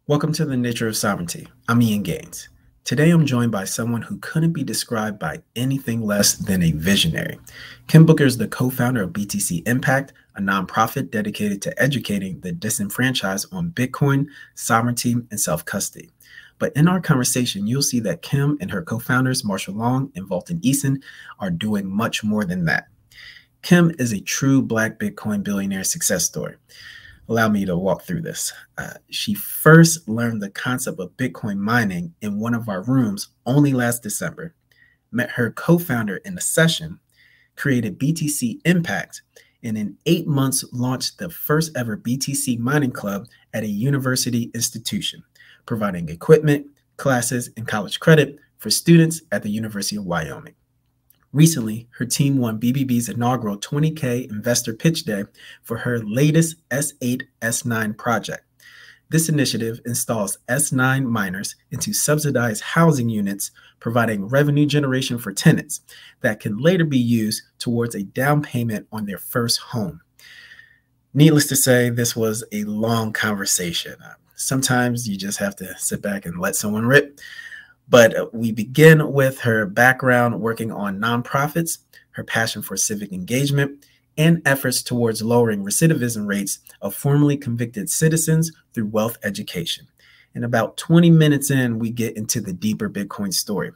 Welcome to the Nature of Sovereignty. I'm Ian Gaines. Today I'm joined by someone who couldn't be described by anything less than a visionary. Kim Booker is the co-founder of BTC Impact, a nonprofit dedicated to educating the disenfranchised on Bitcoin, sovereignty, and self-custody. But in our conversation, you'll see that Kim and her co-founders, Marshall Long and Volton Eason, are doing much more than that. Kim is a true Black Bitcoin billionaire success story. Allow me to walk through this. She first learned the concept of Bitcoin mining in one of our rooms only last December, met her co-founder in a session, created BTC Impact, and in 8 months launched the first ever BTC mining club at a university institution, providing equipment, classes, and college credit for students at the University of Wyoming. Recently, her team won BBB's inaugural $20K investor pitch day for her latest S8, S9 project. This initiative installs S9 miners into subsidized housing units, providing revenue generation for tenants that can later be used towards a down payment on their first home. Needless to say, this was a long conversation. Sometimes you just have to sit back and let someone rip. But we begin with her background working on nonprofits, her passion for civic engagement, and efforts towards lowering recidivism rates of formerly convicted citizens through wealth education. And about 20 minutes in, we get into the deeper Bitcoin story.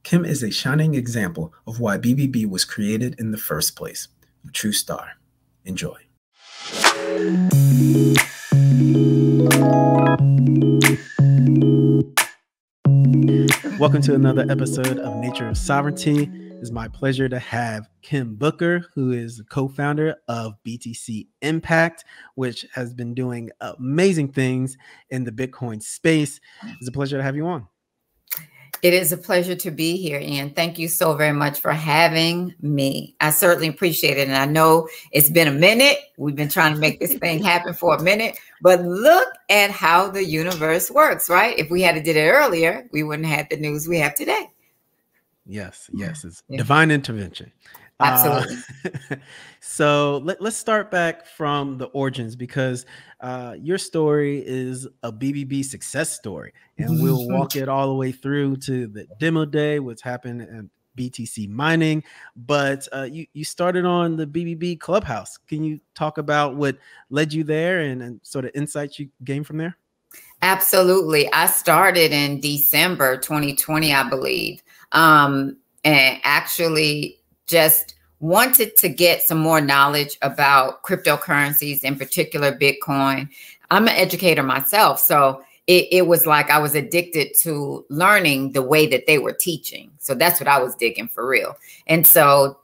Kim is a shining example of why BBB was created in the first place. A true star. Enjoy. Welcome to another episode of Nature of Sovereignty. It's my pleasure to have Kim Booker, who is the co-founder of BTC Impact, which has been doing amazing things in the Bitcoin space. It's a pleasure to have you on. It is a pleasure to be here, Ian. Thank you so very much for having me. I certainly appreciate it. And I know it's been a minute. We've been trying to make this thing happen for a minute, but look at how the universe works, right? If we had did it earlier, we wouldn't have had the news we have today. Yes, it's divine intervention. Absolutely. So let's start back from the origins, because your story is a BBB success story, and we'll walk it all the way through to the demo day, what's happened in BTC mining. But you started on the BBB Clubhouse. Can you talk about what led you there and sort of insights you gained from there? Absolutely. I started in December 2020, I believe, and actually just wanted to get some more knowledge about cryptocurrencies, in particular Bitcoin. I'm an educator myself, so it was like I was addicted to learning the way that they were teaching. So that's what I was digging for real. And so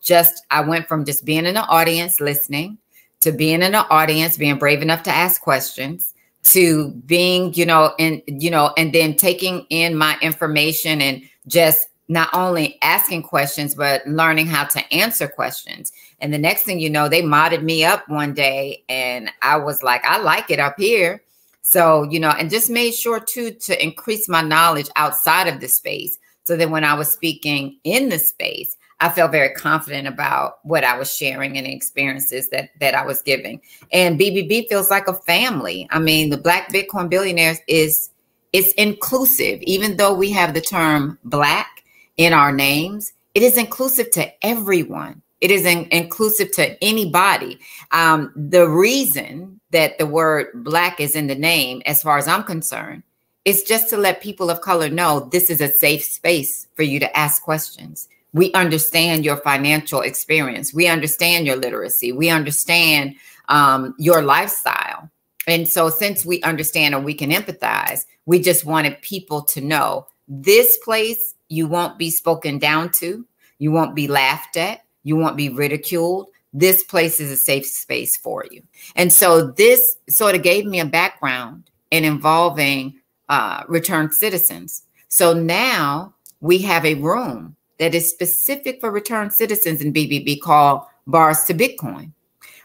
I went from just being in the audience listening to being in the audience, being brave enough to ask questions, to being, and then taking in my information and just not only asking questions, but learning how to answer questions. And the next thing you know, they modded me up one day and I was like, I like it up here. So, and just made sure too, to increase my knowledge outside of the space. So that when I was speaking in the space, I felt very confident about what I was sharing and experiences that I was giving. And BBB feels like a family. I mean, the Black Bitcoin Billionaires it's inclusive, even though we have the term Black in our names, it is inclusive to everyone. It is inclusive to anybody. The reason that the word Black is in the name, as far as I'm concerned, is just to let people of color know this is a safe space for you to ask questions. We understand your financial experience. We understand your literacy. We understand your lifestyle. And so since we understand and we can empathize, we just wanted people to know this place, you won't be spoken down to. You won't be laughed at. You won't be ridiculed. This place is a safe space for you. And so this sort of gave me a background in involving returned citizens. So now we have a room that is specific for returned citizens in BBB called Bars to Bitcoin.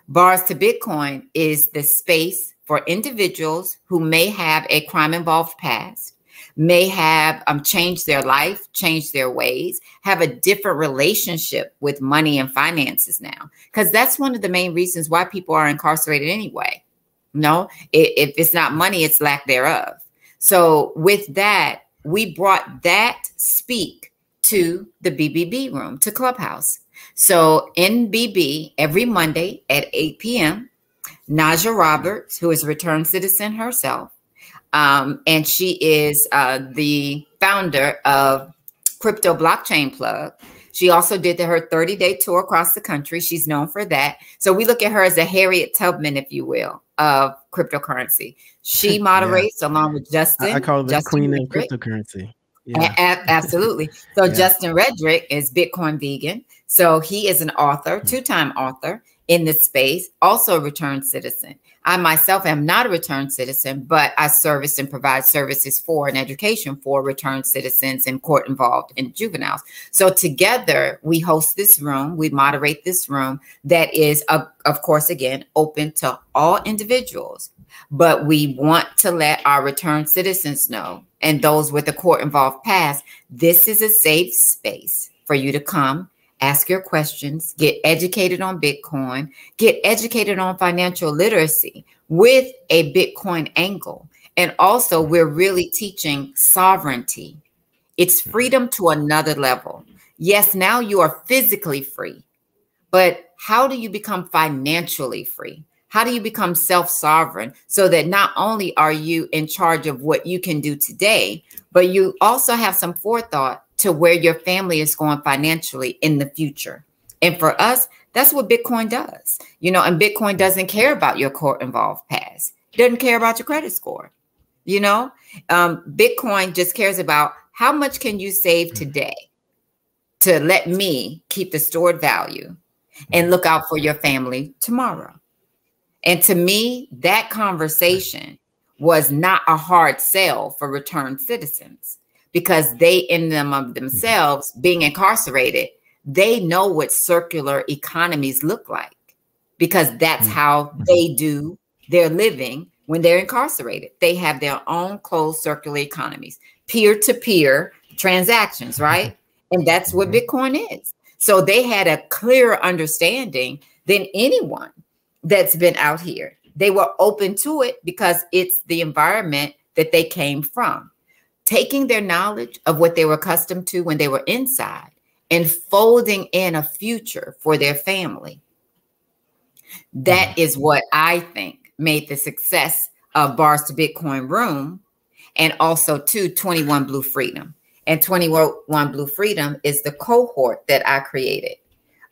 Bars to Bitcoin is the space for individuals who may have a crime-involved past, may have changed their life, changed their ways, have a different relationship with money and finances now. Because that's one of the main reasons why people are incarcerated anyway. No, if it's not money, it's lack thereof. So with that, we brought that speak to the BBB room, to Clubhouse. So in BB, every Monday at 8 p.m., Naja Roberts, who is a returned citizen herself, and she is the founder of Crypto Blockchain Plug. She also did her 30-day tour across the country. She's known for that. So we look at her as a Harriet Tubman, if you will, of cryptocurrency. She moderates along with Justin. I call her the Justin queen Redrick. of cryptocurrency. Yeah. Absolutely. So Justin Redrick is Bitcoin vegan. So he is an author, two-time author in this space, also a returned citizen. I myself am not a returned citizen, but I service and provide services for and education for returned citizens and court involved and juveniles. So together we host this room, we moderate this room that is, of course, again, open to all individuals. But we want to let our returned citizens know, and those with a court involved past, this is a safe space for you to come, ask your questions, get educated on Bitcoin, get educated on financial literacy with a Bitcoin angle. And also, we're really teaching sovereignty. It's freedom to another level. Yes, now you are physically free, but how do you become financially free? How do you become self-sovereign so that not only are you in charge of what you can do today, but you also have some forethought to where your family is going financially in the future? And for us, that's what Bitcoin does. You know, and Bitcoin doesn't care about your court-involved past. It doesn't care about your credit score. You know, Bitcoin just cares about how much can you save today to let me keep the stored value and look out for your family tomorrow. And to me, that conversation was not a hard sell for returned citizens, because they, in them of themselves, being incarcerated, they know what circular economies look like, because that's how they do their living when they're incarcerated. They have their own closed circular economies, peer-to-peer transactions, right? And that's what Bitcoin is. So they had a clearer understanding than anyone that's been out here. They were open to it because it's the environment that they came from, taking their knowledge of what they were accustomed to when they were inside and folding in a future for their family. That is what I think made the success of Bars to Bitcoin Room, and also to 21 Blue Freedom. And 21 Blue Freedom is the cohort that I created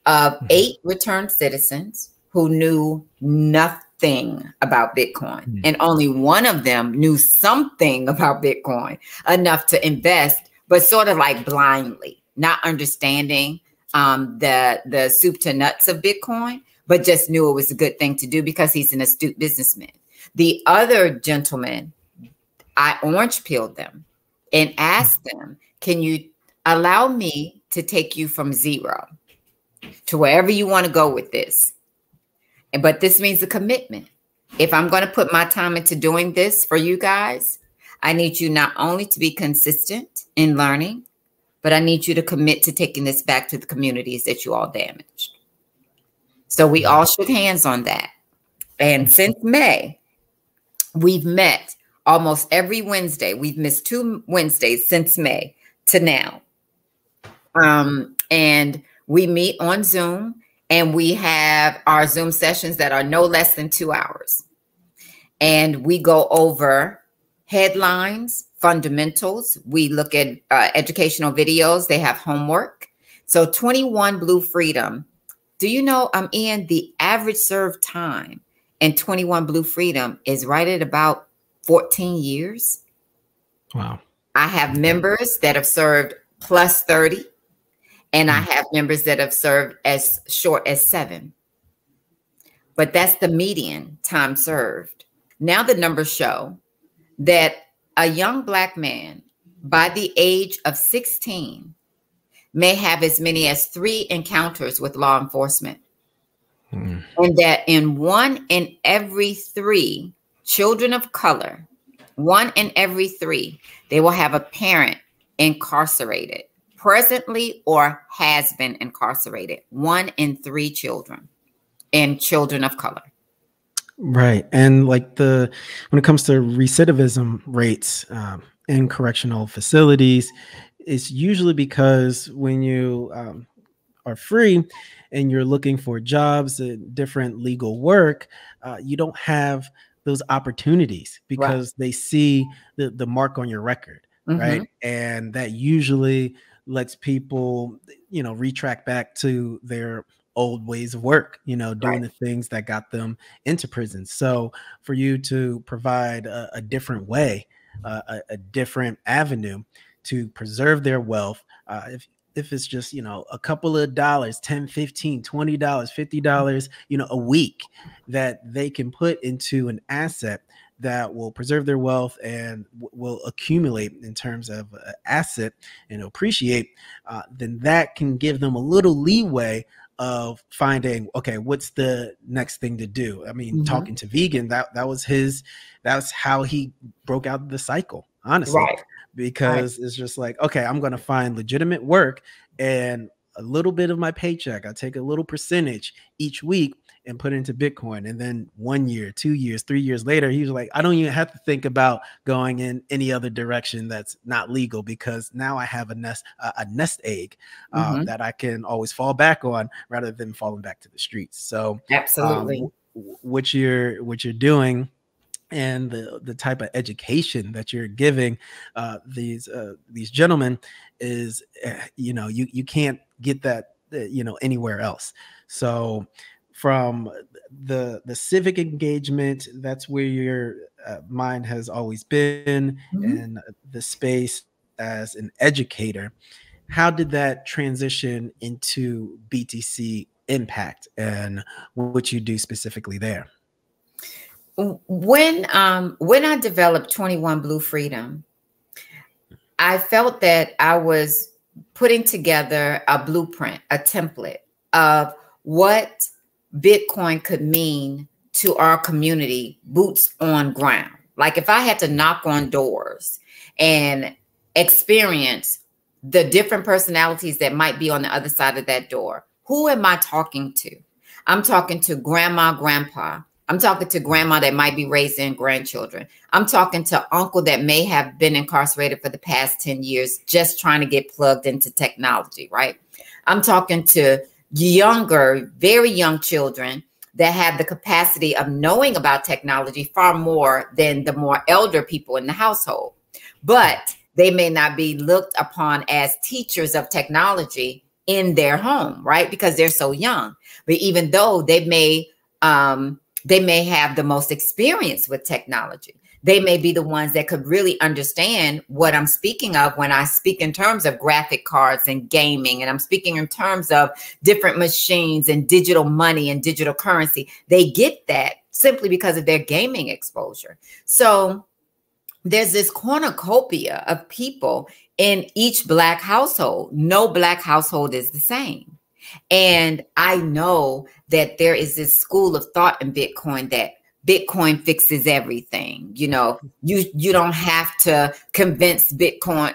of 8 returned citizens who knew nothing about Bitcoin. And only one of them knew something about Bitcoin enough to invest, but sort of like blindly, not understanding the soup to nuts of Bitcoin, but just knew it was a good thing to do because he's an astute businessman. The other gentlemen, I orange peeled them and asked them, can you allow me to take you from 0 to wherever you want to go with this? But this means a commitment. If I'm going to put my time into doing this for you guys, I need you not only to be consistent in learning, but I need you to commit to taking this back to the communities that you all damaged. So we all shook hands on that. And since May, we've met almost every Wednesday. We've missed 2 Wednesdays since May to now. And we meet on Zoom. And we have our Zoom sessions that are no less than 2 hours. And we go over headlines, fundamentals. We look at educational videos. They have homework. So 21 Blue Freedom. Do you know, Ian, the average served time in 21 Blue Freedom is right at about 14 years. Wow. I have members that have served plus 30. And I have members that have served as short as 7. But that's the median time served. Now the numbers show that a young Black man by the age of 16 may have as many as 3 encounters with law enforcement. And that in 1 in every 3 children of color, 1 in every 3, they will have a parent incarcerated, presently or has been incarcerated. 1 in 3 children and children of color. Right. And like when it comes to recidivism rates in correctional facilities, it's usually because when you are free and you're looking for jobs and different legal work, you don't have those opportunities Right. because they see the mark on your record, Mm-hmm. right? And that usually lets people, retract back to their old ways of work, doing Right. the things that got them into prison. So for you to provide a different way, a different avenue to preserve their wealth, if it's just a couple of dollars, 10, 15, $20, $50, a week, that they can put into an asset that will preserve their wealth and will accumulate in terms of asset and appreciate, then that can give them a little leeway of finding, okay, what's the next thing to do. I mean, Mm-hmm. talking to Vegan, that's how he broke out of the cycle, honestly, Right. because it's just like, okay, I'm going to find legitimate work, and a little bit of my paycheck, I take a little percentage each week and put it into Bitcoin. And then 1 year, 2 years, 3 years later, he was like, I don't even have to think about going in any other direction that's not legal, because now I have a nest egg Mm-hmm. that I can always fall back on rather than falling back to the streets. So Absolutely. what you're doing and the type of education that you're giving these gentlemen is, you can't get that anywhere else. So from the civic engagement, that's where your mind has always been, Mm-hmm. in the space as an educator. How did that transition into BTC Impact and what you do specifically there? When I developed 21 Blue Freedom, I felt that I was putting together a blueprint, a template of what Bitcoin could mean to our community, boots on ground. Like if I had to knock on doors and experience the different personalities that might be on the other side of that door, who am I talking to? I'm talking to grandma, grandpa. I'm talking to grandma that might be raising grandchildren. I'm talking to uncle that may have been incarcerated for the past 10 years, just trying to get plugged into technology, right? I'm talking to younger, very young children that have the capacity of knowing about technology far more than the more elder people in the household. But they may not be looked upon as teachers of technology in their home, right? Because they're so young. But even though they may have the most experience with technology, they may be the ones that could really understand what I'm speaking of when I speak in terms of graphic cards and gaming, and I'm speaking in terms of different machines and digital money and digital currency. They get that simply because of their gaming exposure. So there's this cornucopia of people in each Black household. No Black household is the same. And I know that there is this school of thought in Bitcoin that Bitcoin fixes everything. You don't have to convince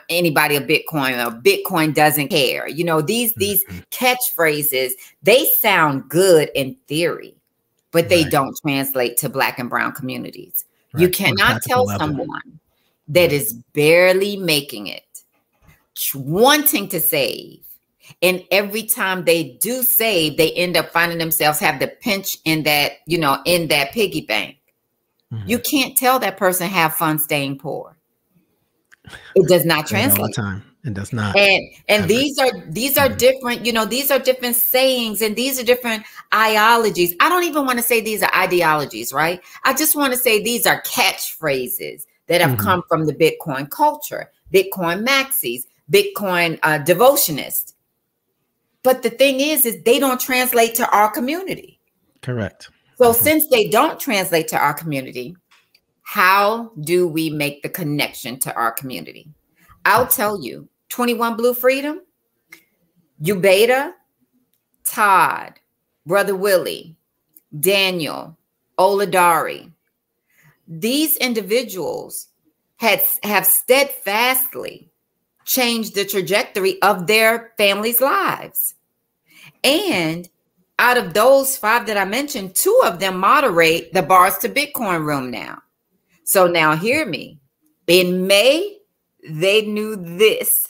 anybody of Bitcoin, or Bitcoin doesn't care. These catchphrases, they sound good in theory, but they don't translate to Black and brown communities. Right. You cannot tell someone that is barely making it, wanting to save, and every time they do save, they end up finding themselves have the pinch in that, in that piggy bank. Mm-hmm. You can't tell that person have fun staying poor. It does not translate. All the time. It does not. And these are different, these are different sayings, and these are different ideologies. I don't even want to say these are ideologies, right? I just want to say these are catchphrases that have come from the Bitcoin culture, Bitcoin maxis, Bitcoin devotionists. But the thing is they don't translate to our community. Correct. So since they don't translate to our community, how do we make the connection to our community? I'll tell you, 21 Blue Freedom, Ubeda, Todd, Brother Willie, Daniel, Oladari. These individuals have steadfastly changed the trajectory of their families' lives. And out of those 5 that I mentioned, 2 of them moderate the bars to Bitcoin room now. So now hear me. In May, they knew this.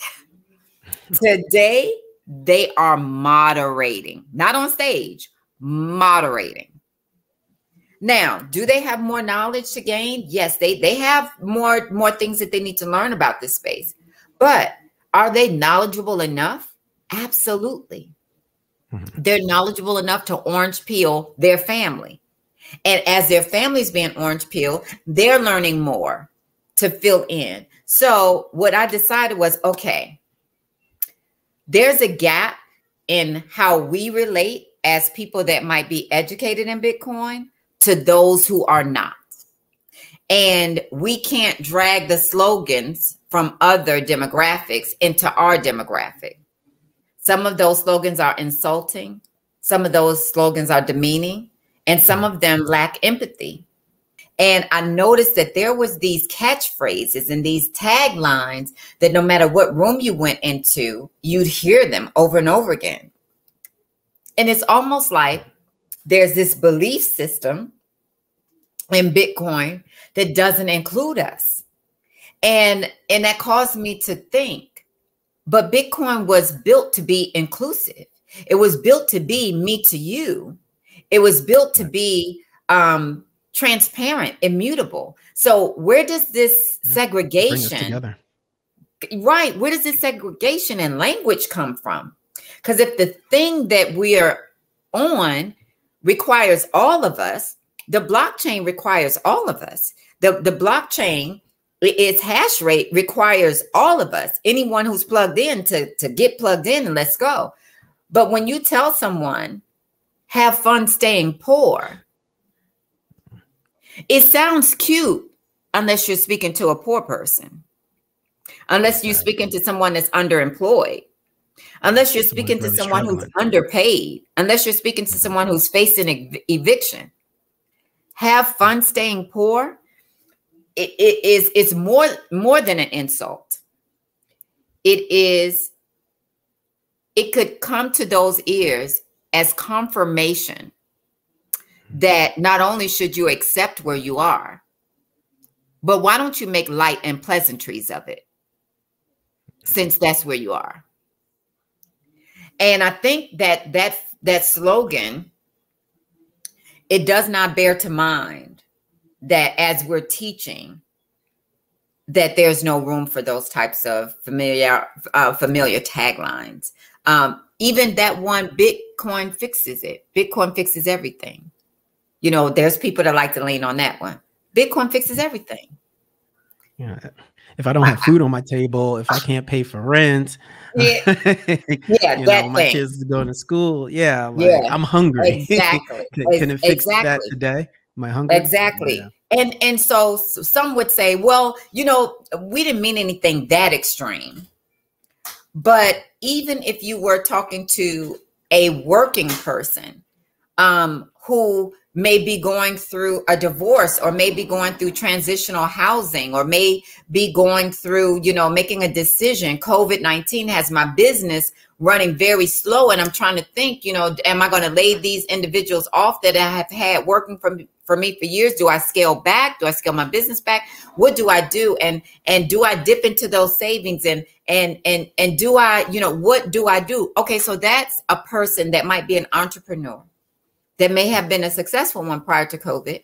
Today, they are moderating, not on stage, moderating. Now, do they have more knowledge to gain? Yes, they have more things that they need to learn about this space. But are they knowledgeable enough? Absolutely. They're knowledgeable enough to orange peel their family. And as their family's being orange peel, they're learning more to fill in. So what I decided was, okay, there's a gap in how we relate as people that might be educated in Bitcoin to those who are not. And we can't drag the slogans from other demographics into our demographic. Some of those slogans are insulting. Some of those slogans are demeaning, and some of them lack empathy. And I noticed that there was these catchphrases and these taglines that no matter what room you went into, you'd hear them over and over again. And it's almost like there's this belief system in Bitcoin that doesn't include us. And that caused me to think, but Bitcoin was built to be inclusive. It was built to be me to you. It was built to be transparent, immutable. So where does this segregation, right? Where does this segregation in language come from? Because if the thing that we are on requires all of us, the blockchain requires all of us. The blockchain, its hash rate requires all of us. Anyone who's plugged in to get plugged in and let's go. But when you tell someone, have fun staying poor, it sounds cute unless you're speaking to a poor person, unless you're speaking to someone that's underemployed, unless you're speaking to someone who's underpaid, unless you're speaking to someone who's facing eviction. Have fun staying poor. It's more than an insult. It could come to those ears as confirmation that not only should you accept where you are, but why don't you make light and pleasantries of it, since that's where you are. And I think that slogan, it does not bear to mind that as we're teaching, that there's no room for those types of familiar taglines. Even that one, Bitcoin fixes it. Bitcoin fixes everything. You know, there's people that like to lean on that one. Bitcoin fixes everything. Yeah. If I don't have food on my table, if I can't pay for rent, my kids are going to school. Yeah. I'm hungry. Exactly. Can it fix that today? Am I hungry? Exactly. Yeah. And so some would say, well, we didn't mean anything that extreme. But even if you were talking to a working person who may be going through a divorce, or may be going through transitional housing, or may be going through, making a decision. COVID-19 has my business running very slow. And I'm trying to think, am I going to lay these individuals off that I have had working for me for years? Do I scale back? Do I scale my business back? What do I do? And do I dip into those savings? And do I, what do I do? Okay. So that's a person that might be an entrepreneur, that may have been a successful one prior to COVID,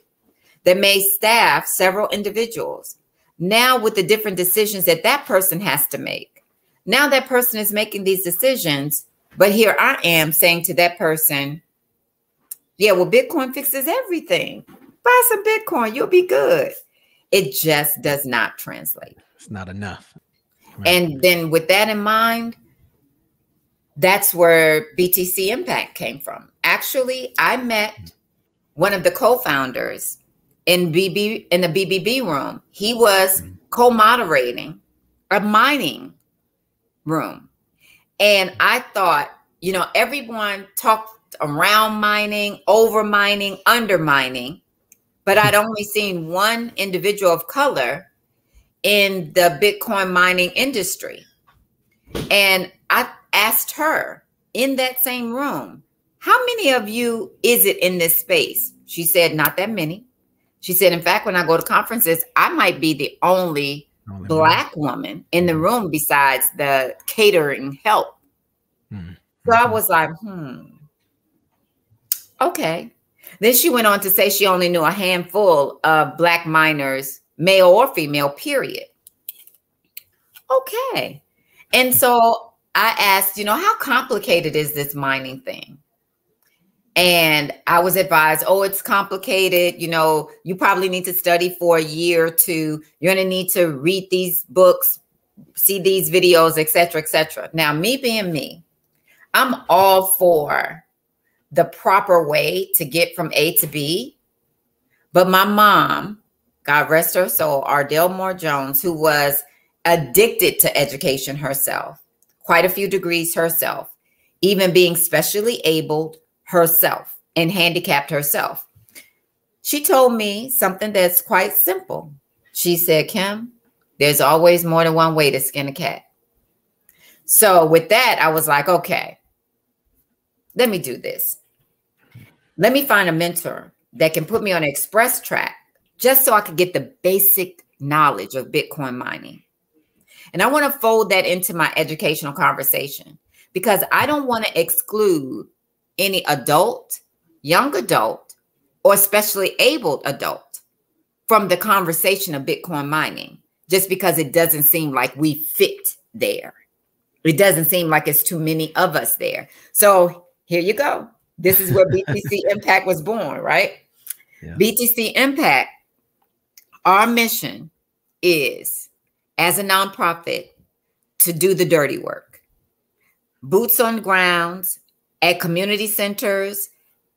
that may staff several individuals. Now with the different decisions that person has to make, now that person is making these decisions, but here I am saying to that person, yeah, well, Bitcoin fixes everything. Buy some Bitcoin, you'll be good. It just does not translate. It's not enough. Right. And then with that in mind, that's where BTC Impact came from. Actually, I met one of the co-founders in the BBB room. He was co-moderating a mining room. And I thought, everyone talked around mining, over mining, under mining, but I'd only seen one individual of color in the Bitcoin mining industry. And I asked her in that same room, how many of you is it in this space? She said, not that many. She said, in fact, when I go to conferences, I might be the only Black woman in the room besides the catering help. So I was like, okay. Then she went on to say she only knew a handful of Black minors, male or female, period. Okay. And so I asked, you know, how complicated is this mining thing? And I was advised, oh, it's complicated. You know, you probably need to study for a year or two. You're going to need to read these books, see these videos, et cetera, et cetera. Now, me being me, I'm all for the proper way to get from A to B. But my mom, God rest her soul, Ardell Moore Jones, who was addicted to education herself, quite a few degrees herself, even being specially abled herself and handicapped herself. She told me something that's quite simple. She said, Kim, there's always more than one way to skin a cat. So with that, I was like, okay, let me do this. Let me find a mentor that can put me on an express track just so I could get the basic knowledge of Bitcoin mining. And I want to fold that into my educational conversation because I don't want to exclude any adult, young adult, or especially abled adult from the conversation of Bitcoin mining, just because it doesn't seem like we fit there. It doesn't seem like it's too many of us there. So here you go. This is where BTC Impact was born, right? Yeah. BTC Impact, our mission is, as a nonprofit, to do the dirty work. Boots on the grounds, at community centers,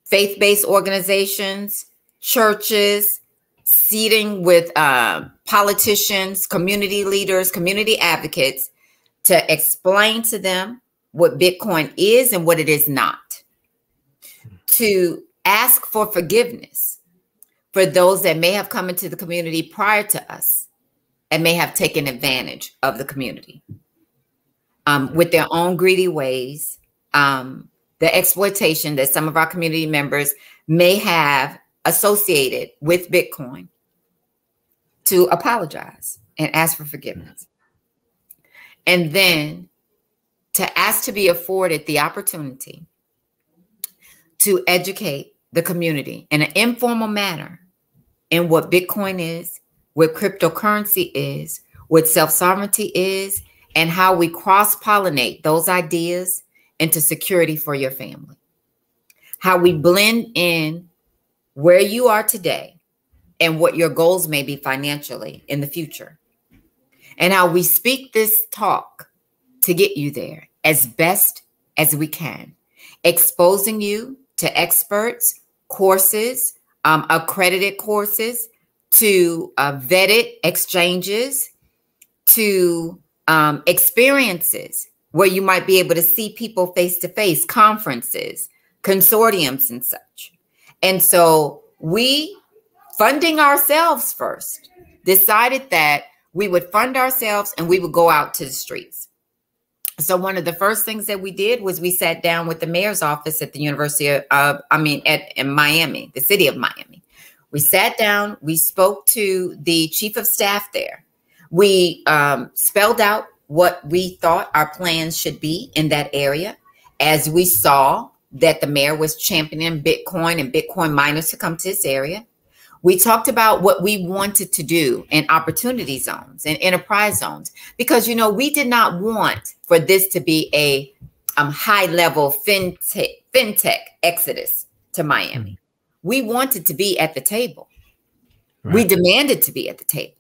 faith-based organizations, churches, seating with politicians, community leaders, community advocates, to explain to them what Bitcoin is and what it is not. To ask for forgiveness for those that may have come into the community prior to us and may have taken advantage of the community with their own greedy ways, the exploitation that some of our community members may have associated with Bitcoin, to apologize and ask for forgiveness. And then to ask to be afforded the opportunity to educate the community in an informal manner in what Bitcoin is, what cryptocurrency is, what self-sovereignty is, and how we cross-pollinate those ideas into security for your family. How we blend in where you are today and what your goals may be financially in the future. And how we speak this talk to get you there as best as we can, exposing you to experts, courses, accredited courses, to vetted exchanges, to experiences where you might be able to see people face-to-face, conferences, consortiums and such. And so we, funding ourselves first, decided that we would fund ourselves and we would go out to the streets. So one of the first things that we did was we sat down with the mayor's office at the University of, in Miami, the city of Miami. We sat down, we spoke to the chief of staff there. We spelled out what we thought our plans should be in that area, as we saw that the mayor was championing Bitcoin and Bitcoin miners to come to this area. We talked about what we wanted to do in opportunity zones and enterprise zones, because, you know, we did not want for this to be a high-level fintech exodus to Miami. We wanted to be at the table. Right. We demanded to be at the table.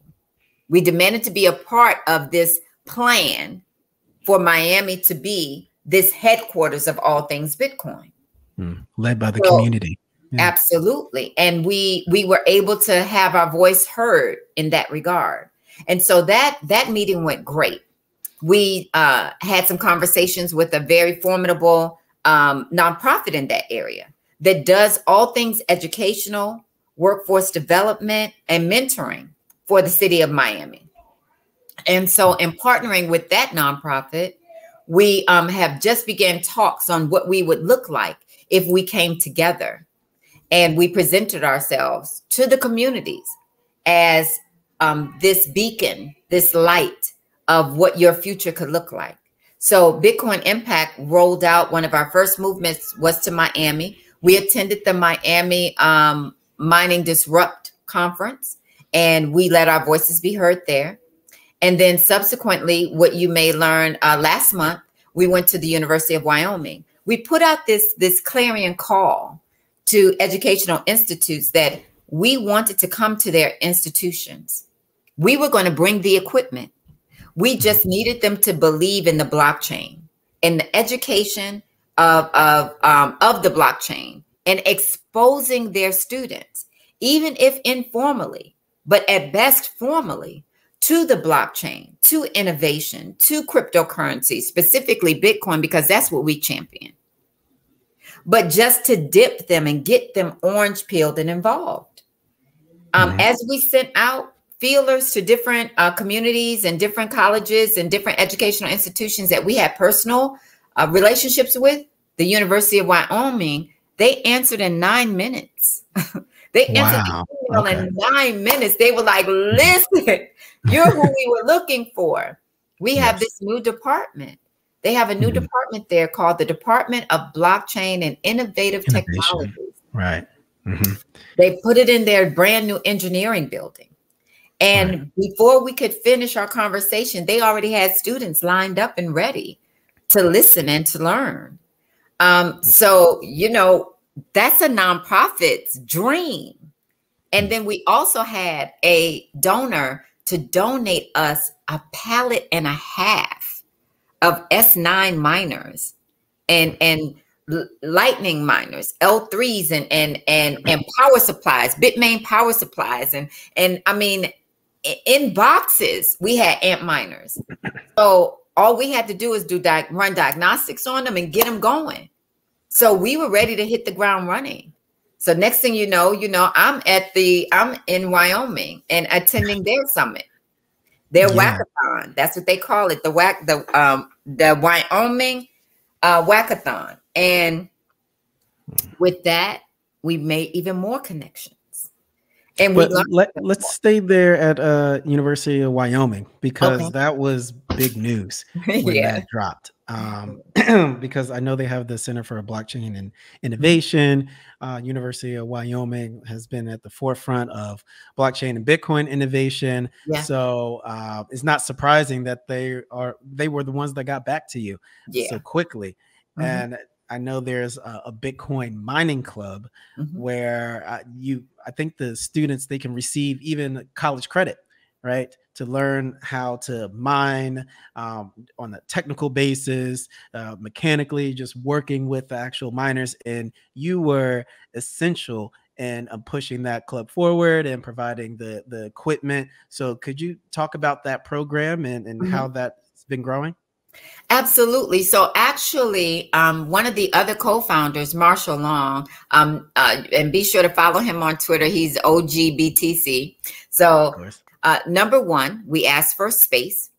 We demanded to be a part of this plan for Miami to be this headquarters of all things Bitcoin. Led by the community. Yeah. Absolutely. And we were able to have our voice heard in that regard. And so that meeting went great. We had some conversations with a very formidable nonprofit in that area that does all things educational, workforce development, and mentoring for the city of Miami. And so in partnering with that nonprofit, we have just began talks on what we would look like if we came together and we presented ourselves to the communities as this beacon, this light of what your future could look like. So Bitcoin Impact rolled out. One of our first movements was to Miami. We attended the Miami Mining Disrupt conference, and we let our voices be heard there. And then subsequently, what you may learn last month, we went to the University of Wyoming. We put out this clarion call to educational institutes that we wanted to come to their institutions. We were going to bring the equipment. We just needed them to believe in the blockchain and the education of the blockchain, and exposing their students, even if informally, but at best formally, to the blockchain, to innovation, to cryptocurrency, specifically Bitcoin, because that's what we champion. But just to dip them and get them orange peeled and involved. As we sent out feelers to different communities and different colleges and different educational institutions that we had personal relationships with, the University of Wyoming, they answered in 9 minutes. They answered the email in 9 minutes. They were like, listen, you're who we were looking for. We have this new department. They have a new department there called the Department of Blockchain and Innovative Technologies. Right. They put it in their brand new engineering building. And before we could finish our conversation, they already had students lined up and ready to listen and to learn. So, you know, that's a nonprofit's dream. And then we also had a donor to donate us a pallet and a half of S9 miners and lightning miners, L3s and power supplies, Bitmain power supplies. And I mean, in boxes, we had AMP miners. So all we had to do is run diagnostics on them and get them going. So we were ready to hit the ground running. So next thing you know, I'm in Wyoming and attending their summit, their whackathon. That's what they call it, the Wyoming whackathon. And with that, we made even more connections. And let's stay there at University of Wyoming, because that was big news when that dropped. Because I know they have the Center for Blockchain and Innovation. University of Wyoming has been at the forefront of blockchain and Bitcoin innovation. So it's not surprising that they were the ones that got back to you so quickly. And I know there's a Bitcoin mining club where I think the students, they can receive even college credit, right, to learn how to mine on a technical basis, mechanically, just working with the actual miners. And you were essential in pushing that club forward and providing the equipment. So could you talk about that program and how that's been growing? Absolutely. So actually, one of the other co-founders, Marshall Long, and be sure to follow him on Twitter. He's OG BTC. So number one, we asked for space.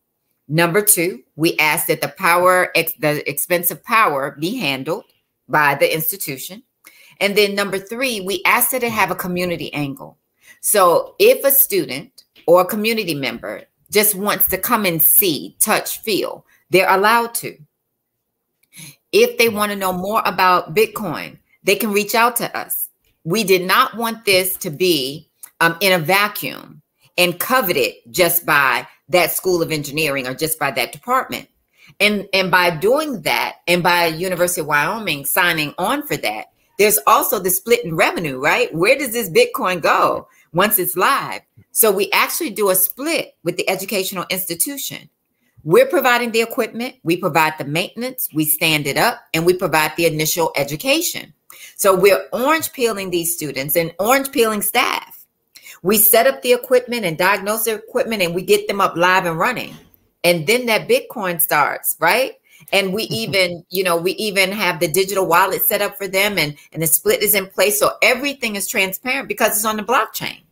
Number two, we asked that the expensive power be handled by the institution. And then number three, we asked that it have a community angle. So if a student or a community member just wants to come and see, touch, feel, they're allowed to. If they want to know more about Bitcoin, they can reach out to us. We did not want this to be in a vacuum and coveted just by that School of Engineering or just by that department. And by doing that, and by University of Wyoming signing on for that, there's also the split in revenue, right? Where does this Bitcoin go once it's live? So we actually do a split with the educational institution. We're providing the equipment, we provide the maintenance, we stand it up, and we provide the initial education. So we're orange peeling these students and orange peeling staff. We set up the equipment and diagnose the equipment, and we get them up live and running. And then that Bitcoin starts, right? And we even, we even have the digital wallet set up for them, and the split is in place. So everything is transparent because it's on the blockchain.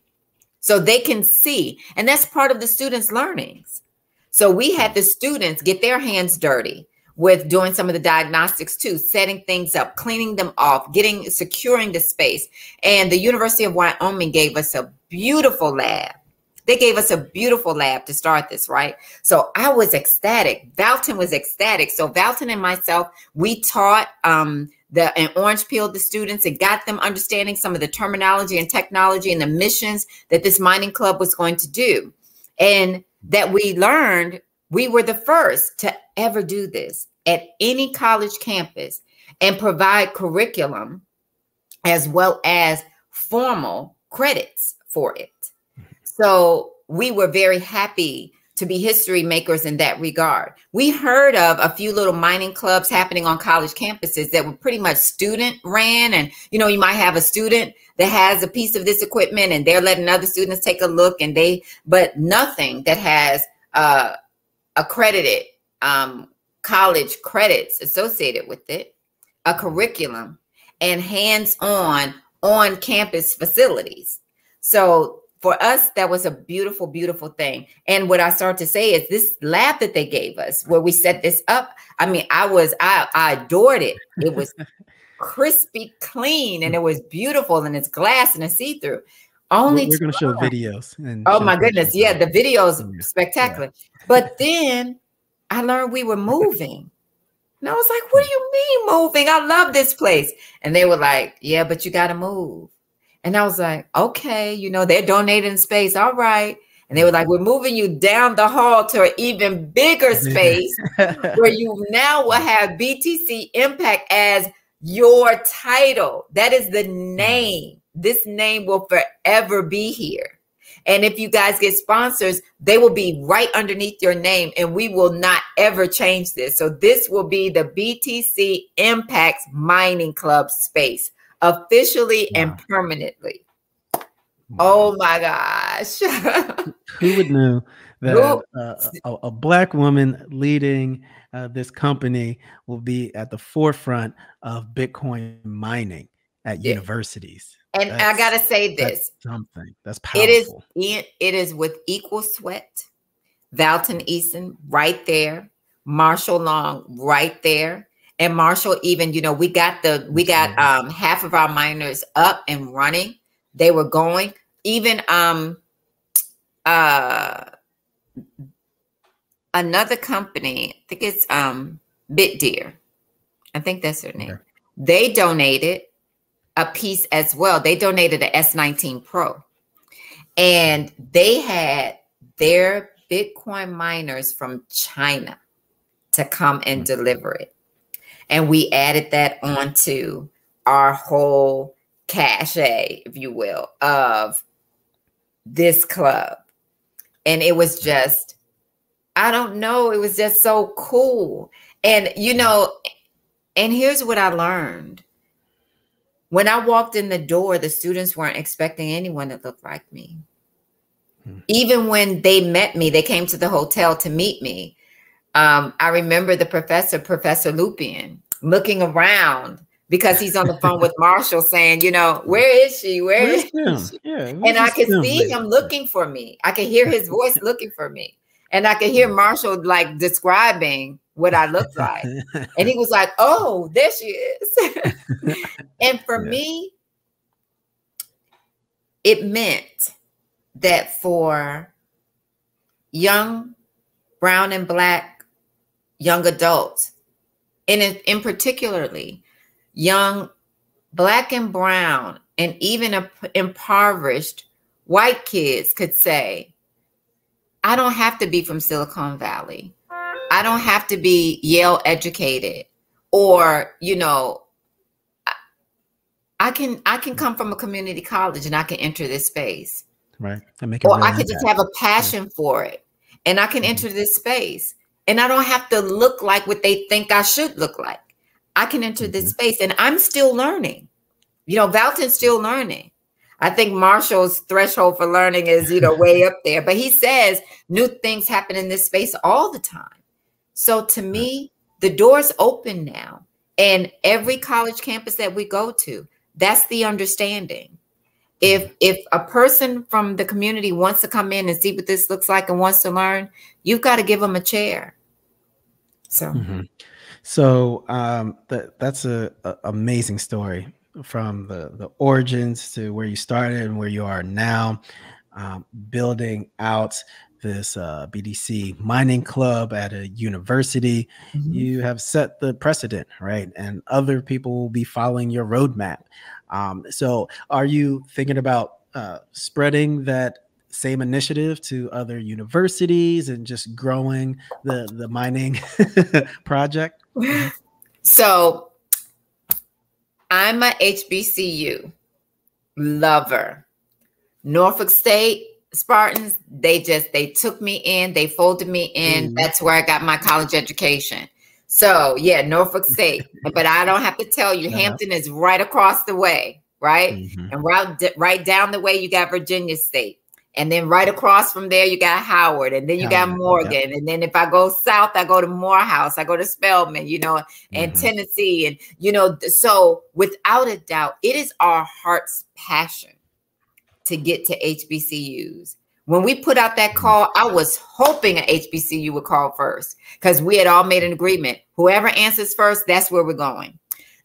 So they can see, and that's part of the students' learnings. So we had the students get their hands dirty. with doing some of the diagnostics too, setting things up, cleaning them off, securing the space. And the University of Wyoming gave us a beautiful lab. They gave us a beautiful lab to start this, right? So I was ecstatic. Valton was ecstatic. So Valton and myself, we taught and orange peeled the students and got them understanding some of the terminology and technology and the missions that this mining club was going to do. And that we learned we were the first to ever do this at any college campus and provide curriculum as well as formal credits for it. So we were very happy to be history makers in that regard. We heard of a few little mining clubs happening on college campuses that were pretty much student ran. And, you know, you might have a student that has a piece of this equipment and they're letting other students take a look, and but nothing that has accredited college credits associated with it, a curriculum, and hands-on on-campus facilities. So for us, that was a beautiful, beautiful thing. And what I start to say is this lab that they gave us, where we set this up, I mean, I adored it. It was crispy clean, and it was beautiful, and it's glass and it's see-through. Only we're going to show videos. And oh my goodness. Yeah, the videos spectacular. Yeah. But then I learned we were moving. And I was like, what do you mean moving? I love this place. And they were like, yeah, but you got to move. And I was like, okay, you know, they're donating space. All right. And they were like, we're moving you down the hall to an even bigger space where you now will have BTC Impact as your title. That is the name. This name will forever be here. And if you guys get sponsors, they will be right underneath your name, and we will not ever change this. So this will be the BTC Impact Mining Club space, officially and permanently. Wow. Oh my gosh. Who would know that a Black woman leading this company will be at the forefront of Bitcoin mining at universities? And I got to say this. That's something. That's powerful. It is with equal sweat. Valton Eason right there. Marshall Long right there. And Marshall even, you know, we got half of our miners up and running. They were going. Even another company, I think it's BitDeer. I think that's their name. Okay. They donated a piece as well. They donated an S19 Pro, and they had their Bitcoin miners from China to come and deliver it. And we added that onto our whole cachet, if you will, of this club. And it was just, I don't know, it was just so cool. And, you know, and here's what I learned. When I walked in the door, the students weren't expecting anyone that looked like me. Even when they met me, they came to the hotel to meet me. I remember the professor, Professor Lupien, looking around because he's on the phone with Marshall saying, you know, where is she? Where is she? Yeah, and I could see him looking for me. I could hear his voice looking for me. And I could hear Marshall like describing what I looked like. And he was like, oh, there she is. And for me, it meant that for young brown and Black young adults, and in particularly young Black and brown and even impoverished white kids could say, I don't have to be from Silicon Valley. I don't have to be Yale educated, or, you know, I can come from a community college and I can enter this space. Right. Or I could just have a passion for it and I can enter this space, and I don't have to look like what they think I should look like. I can enter this space, and I'm still learning. You know, Valton's still learning. I think Marshall's threshold for learning is, you know, way up there, but he says new things happen in this space all the time. So to me, the door's open now, and every college campus that we go to, that's the understanding. If a person from the community wants to come in and see what this looks like and wants to learn, you've got to give them a chair. So. So that's a amazing story, from the origins to where you started and where you are now, building out this BTC mining club at a university. Mhm. You have set the precedent, right? And other people will be following your roadmap. So are you thinking about spreading that same initiative to other universities and just growing the mining project? Mhm. So I'm a HBCU lover. Norfolk State Spartans, they took me in, they folded me in. Ooh. That's where I got my college education. So yeah, Norfolk State. But I don't have to tell you, Shout out. Hampton is right across the way, right? Mhm. And right down the way, you got Virginia State. And then right across from there, you got Howard, and then you got Howard, Morgan. yep. And then if I go south, I go to Morehouse, I go to Spelman, and Mhm. Tennessee. And, so without a doubt, it is our heart's passion to get to HBCUs. When we put out that call, I was hoping an HBCU would call first, because we had all made an agreement. Whoever answers first, that's where we're going.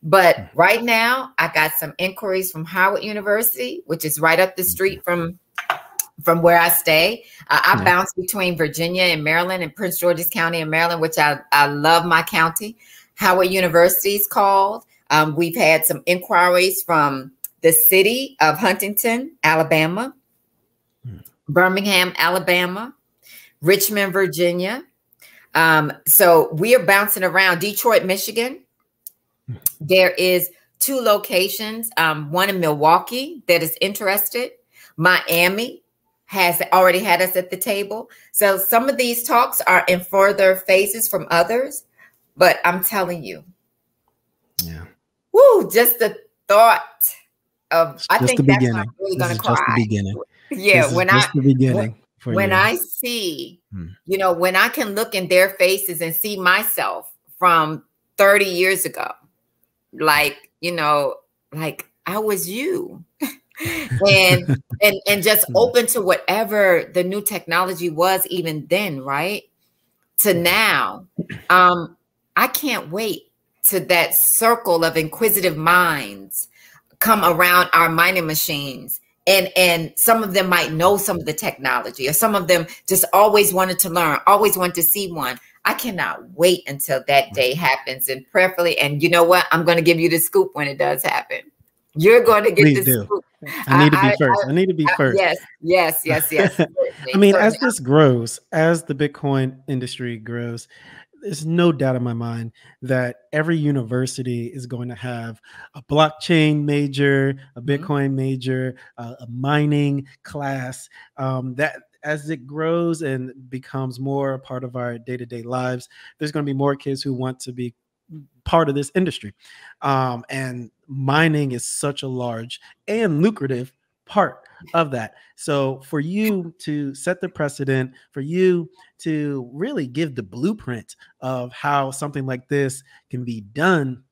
But right now, I got some inquiries from Howard University, which is right up the street from where I stay. I bounce between Virginia and Maryland, and Prince George's County and Maryland, which I love my county. Howard University is called. We've had some inquiries from the city of Huntington, Alabama, Birmingham, Alabama, Richmond, Virginia. So we are bouncing around. Detroit, Michigan. There is 2 locations, one in Milwaukee that is interested. Miami has already had us at the table. So some of these talks are in further phases from others, but I'm telling you, just the thought of, I think that's when I'm really going to cry. Just the beginning. Yeah, when I see, when I can look in their faces and see myself from 30 years ago, like I was you. and just open to whatever the new technology was even then, right? To now, I can't wait to that circle of inquisitive minds come around our mining machines. And some of them might know some of the technology, or some of them just always wanted to learn, always wanted to see one. I cannot wait until that day happens, and prayerfully. And you know what? I'm going to give you the scoop when it does happen. You're going to get the scoop. I need to be first. I need to be first. Yes. I mean, as this grows, as the Bitcoin industry grows, there's no doubt in my mind that every university is going to have a blockchain major, a Bitcoin major, a mining class. That as it grows and becomes more a part of our day-to-day lives, there's going to be more kids who want to be part of this industry. And mining is such a large and lucrative part of that. So for you to set the precedent, for you to really give the blueprint of how something like this can be done,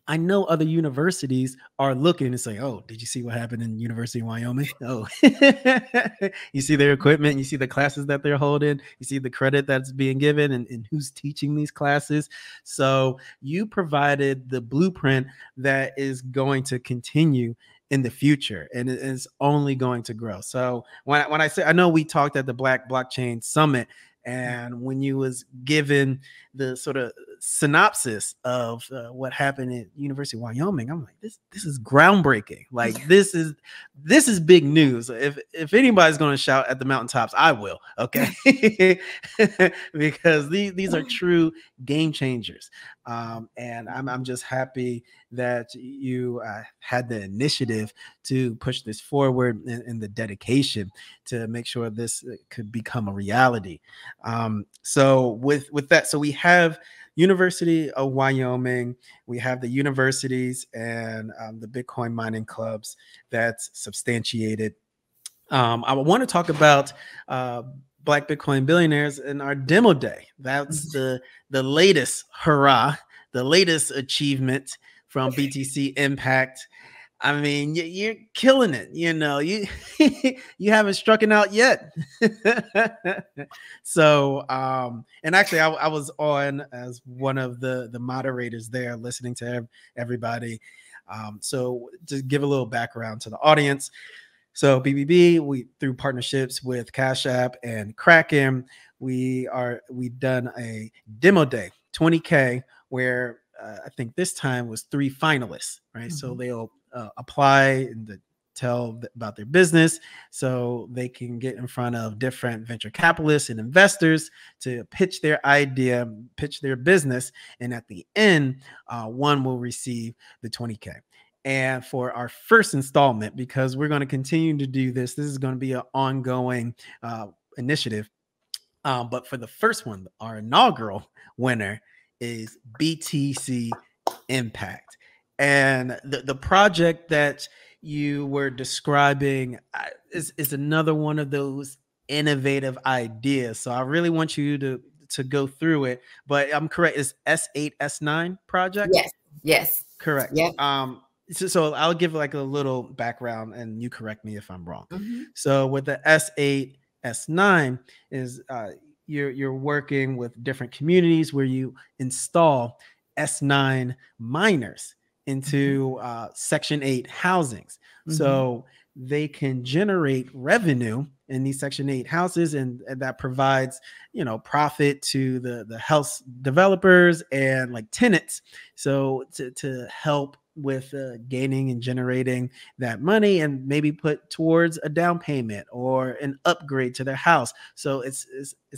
I know other universities are looking and say, oh, did you see what happened in University of Wyoming? Oh, you see their equipment, you see the classes that they're holding, you see the credit that's being given, and who's teaching these classes. So you provided the blueprint that is going to continue in the future, and it is only going to grow. So when I say, I know we talked at the Black Blockchain Summit, and when you was given the sort of synopsis of what happened at University of Wyoming, I'm like, this is groundbreaking. Like this is big news. If anybody's going to shout at the mountaintops, I will. Okay, because these are true game changers. And I'm just happy that you had the initiative to push this forward, and the dedication to make sure this could become a reality. So with that, so we have University of Wyoming, we have the universities and the Bitcoin mining clubs that's substantiated. I want to talk about Black Bitcoin Billionaires and our demo day. That's the latest hurrah, the latest achievement from BTC Impact. I mean, you're killing it. You know, you you haven't struck it out yet. So, and actually, I was on as one of the moderators there, listening to everybody. So, to give a little background to the audience. So BBB, we through partnerships with Cash App and Kraken, we've done a demo day, 20K, where I think this time was 3 finalists, right? So they'll apply and tell about their business, so they can get in front of different venture capitalists and investors to pitch their idea, pitch their business, and at the end, one will receive the 20K. And for our first installment, because we're going to continue to do this is going to be an ongoing initiative. But for the first one, our inaugural winner is BTC Impact. And the project that you were describing is another one of those innovative ideas. So I really want you to go through it. But I'm correct, it's S8, S9 project? Yes. Yes. Correct. Yeah. So I'll give like a little background and you correct me if I'm wrong. So with the S8, S9 is you're working with different communities where you install S9 miners into Section 8 housings. So they can generate revenue in these Section 8 houses, and that provides, profit to the house developers and like tenants. So to help with gaining and generating that money and maybe put towards a down payment or an upgrade to their house. So it's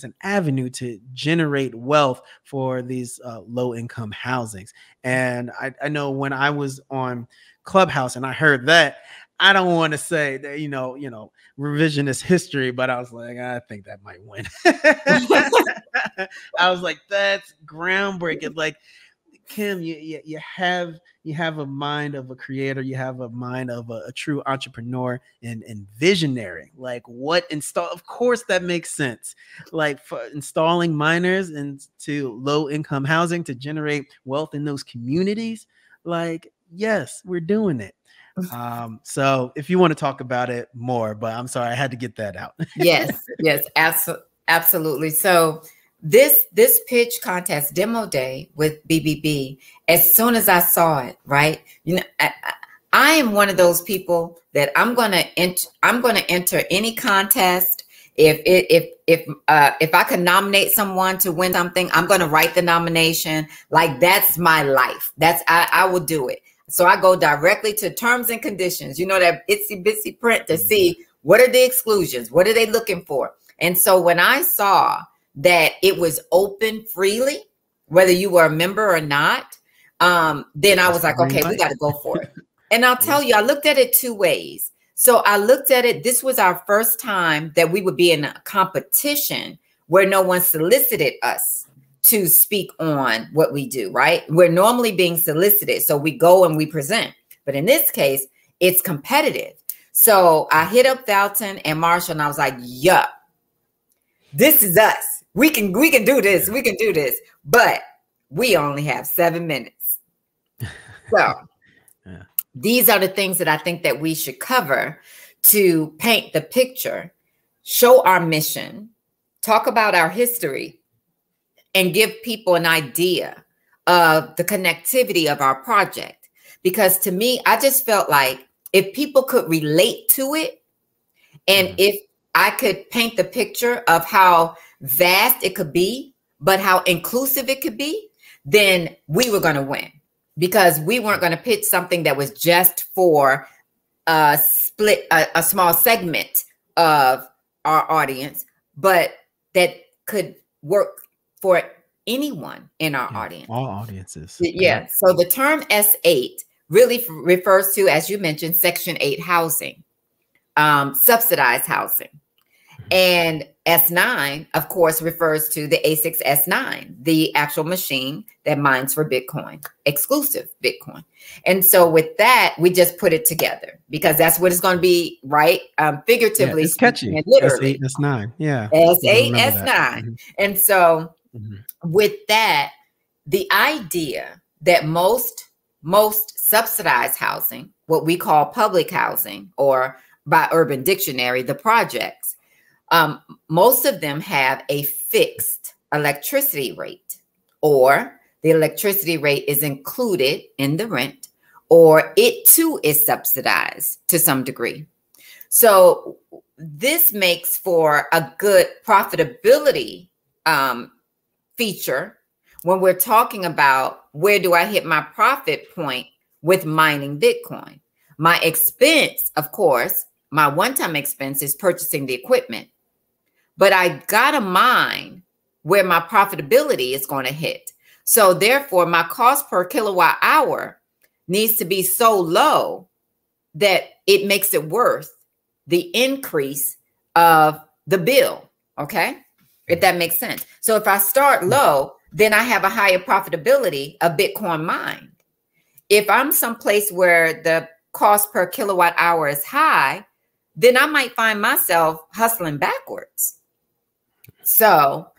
an avenue to generate wealth for these low income housings. And I know when I was on Clubhouse and I heard that, I don't want to say that, revisionist history, but I was like, I think that might win. I was like, that's groundbreaking. Like, Kim, you have a mind of a creator, you have a mind of a true entrepreneur and visionary. Like, of course that makes sense. Like, for installing miners into low income housing to generate wealth in those communities. Like, yes, we're doing it. So if you want to talk about it more, but I'm sorry, I had to get that out. Yes, absolutely. So this pitch contest demo day with BBB, as soon as I saw it, right? I am one of those people that I'm going to enter any contest. If I could nominate someone to win something, I'm going to write the nomination. Like, that's my life. I will do it. So I go directly to terms and conditions, that itsy bitsy print to see what are the exclusions, what are they looking for. And so when I saw that it was open freely, whether you were a member or not, then I was like, okay, we got to go for it. And I'll tell you, I looked at it 2 ways. So I looked at it, this was our first time that we would be in a competition where no one solicited us to speak on what we do, right? We're normally being solicited. So we go and we present. But in this case, it's competitive. So I hit up Dalton and Marshall and I was like, yup, this is us. We can do this. We can do this. But we only have 7 minutes. So these are the things that I think that we should cover to paint the picture, show our mission, talk about our history, and give people an idea of the connectivity of our project. Because to me, I just felt like if people could relate to it, and if I could paint the picture of how vast it could be, but how inclusive it could be, then we were going to win. Because we weren't going to pitch something that was just for a small segment of our audience, but that could work for anyone in our audience. All audiences. Yeah. So the term S8 really refers to, as you mentioned, Section 8 housing, subsidized housing. And S9, of course, refers to the ASICs S9, the actual machine that mines for Bitcoin, exclusive Bitcoin. And so with that, we just put it together because that's what it's going to be, right? Figuratively. Yeah, it's catchy. Literally. S8, S9. Yeah. S8, S9. And so with that, the idea that most subsidized housing what we call public housing, or by Urban Dictionary, the projects, most of them have a fixed electricity rate, or the electricity rate is included in the rent, or it too is subsidized to some degree. So this makes for a good profitability feature when we're talking about where do I hit my profit point with mining Bitcoin. My expense, of course, my one-time expense is purchasing the equipment, but I gotta mine where my profitability is going to hit. So therefore, my cost per kilowatt hour needs to be so low that it makes it worth the increase of the bill, okay? If that makes sense. So if I start low, then I have a higher profitability of Bitcoin mined. If I'm someplace where the cost per kilowatt hour is high, then I might find myself hustling backwards. So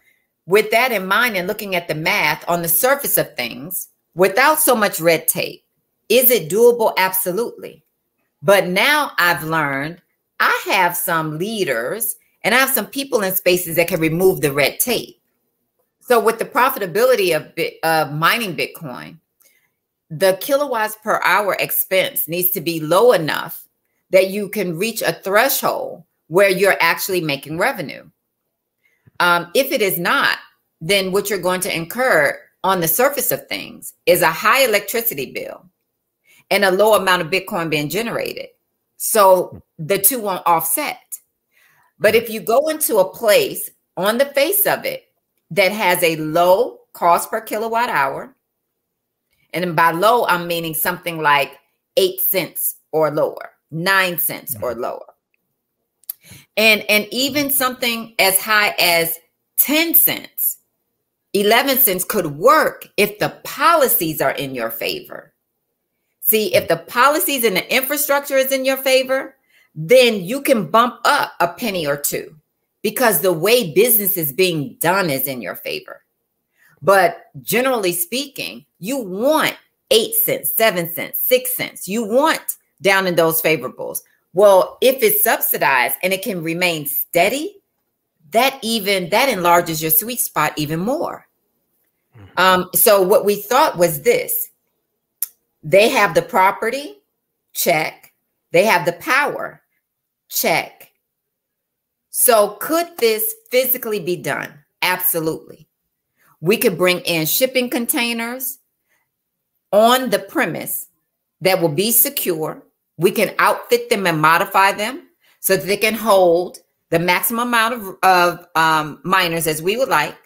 with that in mind and looking at the math on the surface of things, without so much red tape, is it doable? Absolutely. But now I've learned I have some leaders and I have some people in spaces that can remove the red tape. So with the profitability of mining Bitcoin, the kilowatts per hour expense needs to be low enough that you can reach a threshold where you're actually making revenue. If it is not, then what you're going to incur on the surface of things is a high electricity bill and a low amount of Bitcoin being generated. So the two won't offset. But if you go into a place on the face of it that has a low cost per kilowatt hour, and by low, I'm meaning something like 8 cents or lower, 9 cents or lower. And even something as high as 10 cents, 11 cents could work if the policies are in your favor. See, if the policies and the infrastructure is in your favor, then you can bump up a penny or two because the way business is being done is in your favor. But generally speaking, you want 8 cents, 7 cents, 6 cents. You want down in those favorables. Well, if it's subsidized and it can remain steady, that enlarges your sweet spot even more. So what we thought was this: they have the property, check. They have the power, check. So could this physically be done? Absolutely. We could bring in shipping containers on the premise that will be secure. We can outfit them and modify them so that they can hold the maximum amount of miners as we would like.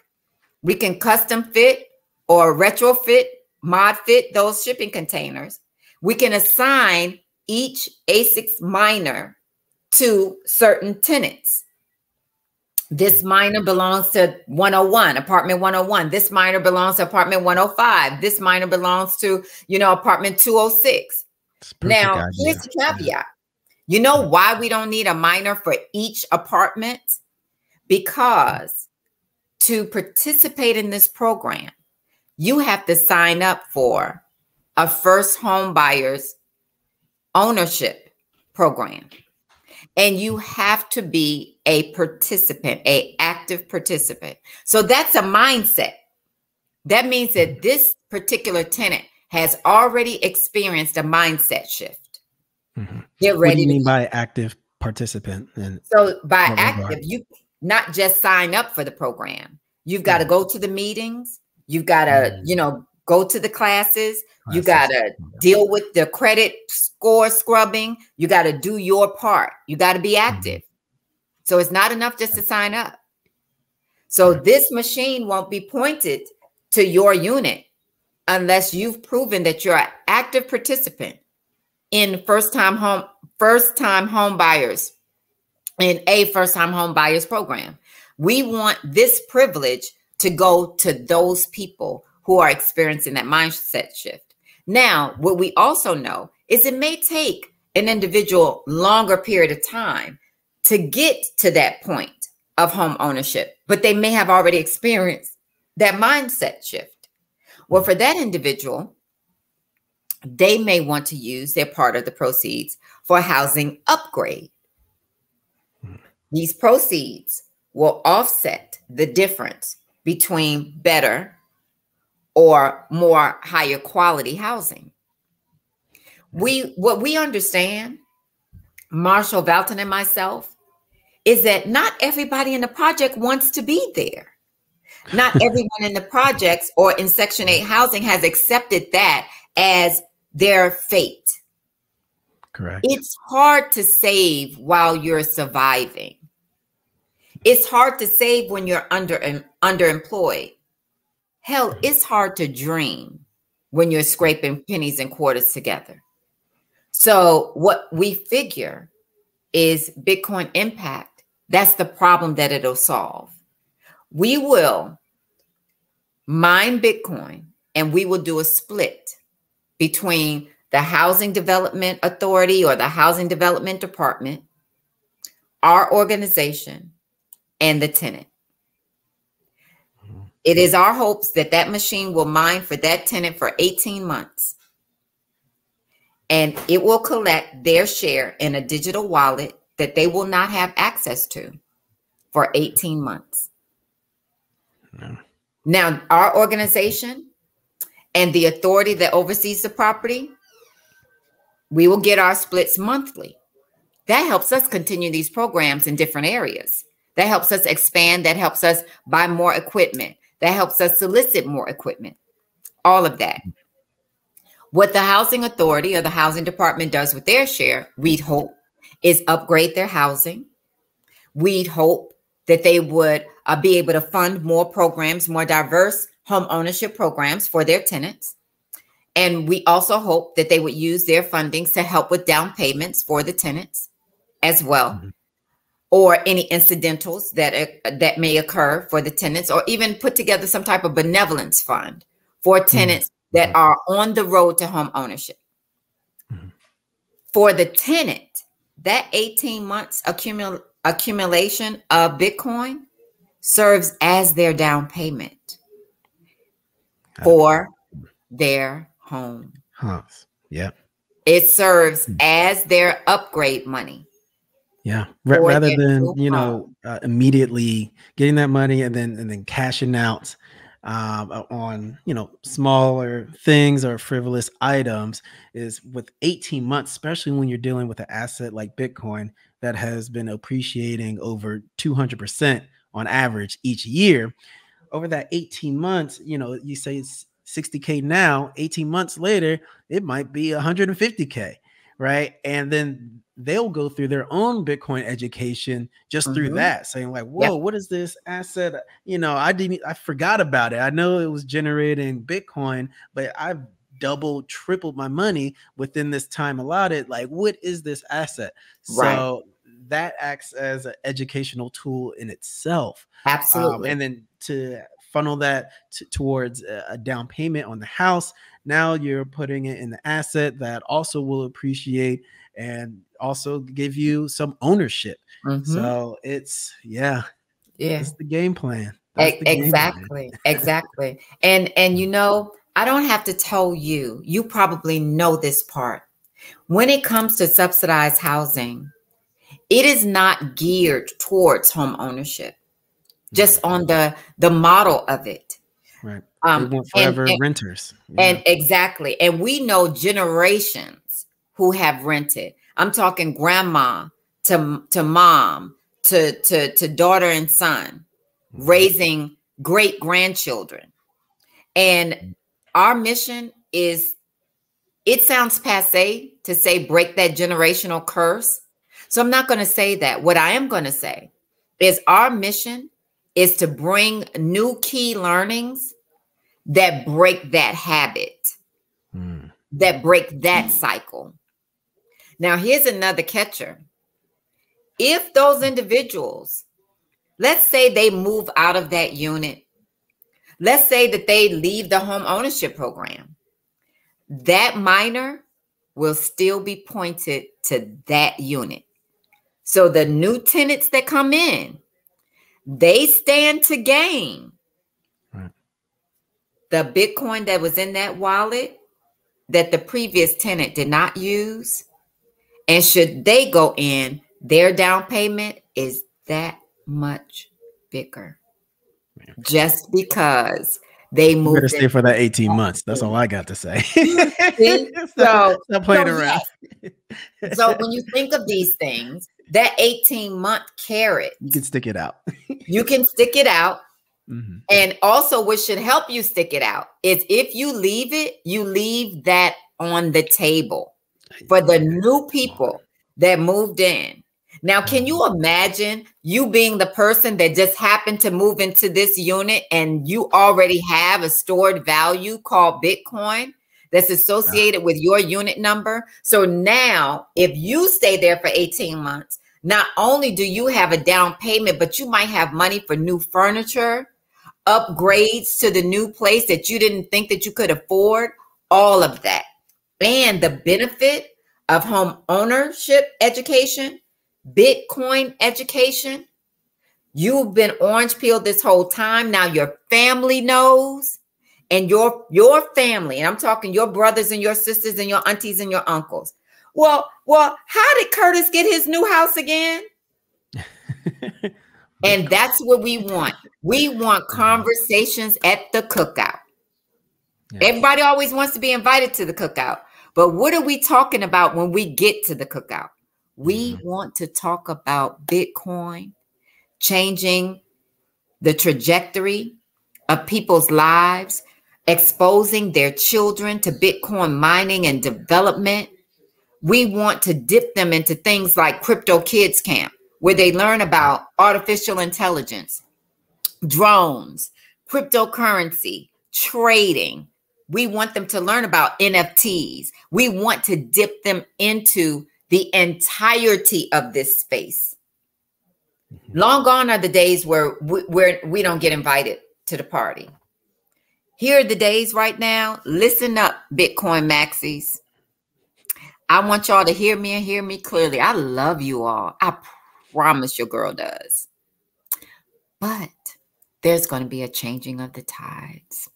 We can custom fit or retrofit, mod fit those shipping containers. We can assign each ASICs miner to certain tenants. This miner belongs to 101, apartment 101. This miner belongs to apartment 105. This miner belongs to, apartment 206. Now, here's the caveat. You know why we don't need a miner for each apartment? Because to participate in this program, you have to sign up for a first home buyer's ownership program. And you have to be a participant, an active participant. So that's a mindset. That means that this particular tenant has already experienced a mindset shift. Mm-hmm. They're ready. What do you mean by active participant? So by active, you not just sign up for the program. You've got to go to the meetings. You've got to, go to the classes. You got to deal with the credit score scrubbing. You got to do your part. You got to be active. So it's not enough just to sign up. So this machine won't be pointed to your unit unless you've proven that you're an active participant in first-time home buyers, in a first-time home buyers program. We want this privilege to go to those people who are experiencing that mindset shift. Now, what we also know is it may take an individual longer period of time to get to that point of home ownership, but they may have already experienced that mindset shift. Well, for that individual, they may want to use their part of the proceeds for housing upgrade. These proceeds will offset the difference between better or more higher quality housing. What we understand, Marshall, Valton, and myself, is that not everybody in the project wants to be there. Not everyone in the projects or in Section 8 housing has accepted that as their fate. Correct. It's hard to save while you're surviving. It's hard to save when you're underemployed. Hell, it's hard to dream when you're scraping pennies and quarters together. So what we figure is Bitcoin Impact. That's the problem that it'll solve. We will mine Bitcoin and we will do a split between the Housing Development Authority or the Housing Development Department, our organization, and the tenant. It is our hopes that that machine will mine for that tenant for 18 months. And it will collect their share in a digital wallet that they will not have access to for 18 months. No. Now, our organization and the authority that oversees the property, we will get our splits monthly. That helps us continue these programs in different areas. That helps us expand. That helps us buy more equipment. That helps us solicit more equipment. All of that. What the housing authority or the housing department does with their share, we'd hope, is upgrade their housing. We'd hope that they would be able to fund more programs, more diverse home ownership programs for their tenants. And we also hope that they would use their fundings to help with down payments for the tenants as well, or any incidentals that may occur for the tenants, or even put together some type of benevolence fund for tenants that are on the road to home ownership. For the tenant, that 18 months accumulation of Bitcoin serves as their down payment for their home. Yeah. It serves as their upgrade money. Yeah. Rather than, immediately getting that money and then cashing out on, smaller things or frivolous items, is with 18 months, especially when you're dealing with an asset like Bitcoin that has been appreciating over 200% on average each year. Over that 18 months, you say it's 60K now, 18 months later, it might be 150K, right? And then they'll go through their own Bitcoin education just through that, saying like, whoa, what is this asset? I forgot about it. I know it was generating Bitcoin, but I've doubled, tripled my money within this time allotted. Like, what is this asset? Right. So that acts as an educational tool in itself. Absolutely. And then to funnel that towards a down payment on the house, now you're putting it in the asset that also will appreciate and also give you some ownership. So it's it's the game plan. That's the exactly. Exactly. And I don't have to tell you, you probably know this part. When it comes to subsidized housing, it is not geared towards home ownership, just on the model of it. Right. They want forever renters. And exactly. And we know generations who have rented. I'm talking grandma to mom to daughter and son, raising great grandchildren. And our mission is, it sounds passé to say break that generational curse. So I'm not going to say that. What I am going to say is our mission is to bring new key learnings that break that habit, that break that cycle. Now, here's another catcher. If those individuals, let's say they move out of that unit, let's say that they leave the home ownership program, that minor will still be pointed to that unit. So the new tenants that come in, they stand to gain the Bitcoin that was in that wallet that the previous tenant did not use, and should they go in, their down payment is that much bigger. Just because they moved. You better stay for that 18 months. That's all I got to say. See? Stop playing around. Yes. So when you think of these things, that 18-month carrot, you can stick it out. You can stick it out. Mm-hmm. And also what should help you stick it out is if you leave it, you leave that on the table for the new people that moved in. Now, can you imagine you being the person that just happened to move into this unit and you already have a stored value called Bitcoin that's associated with your unit number? So now if you stay there for 18 months, not only do you have a down payment, but you might have money for new furniture, upgrades to the new place that you didn't think that you could afford, all of that. And the benefit of home ownership education, Bitcoin education. You've been orange peeled this whole time. Now your family knows, and your family, and I'm talking your brothers and your sisters and your aunties and your uncles. Well, how did Curtis get his new house again? And that's what we want. We want conversations at the cookout. Yes. Everybody always wants to be invited to the cookout. But what are we talking about when we get to the cookout? We want to talk about Bitcoin, changing the trajectory of people's lives, exposing their children to Bitcoin mining and development. We want to dip them into things like Crypto Kids Camp, where they learn about artificial intelligence, drones, cryptocurrency, trading. We want them to learn about NFTs. We want to dip them into the entirety of this space. Long gone are the days where we don't get invited to the party. Here are the days right now. Listen up, Bitcoin maxis. I want y'all to hear me and hear me clearly. I love you all. I promise your girl does. But there's going to be a changing of the tides.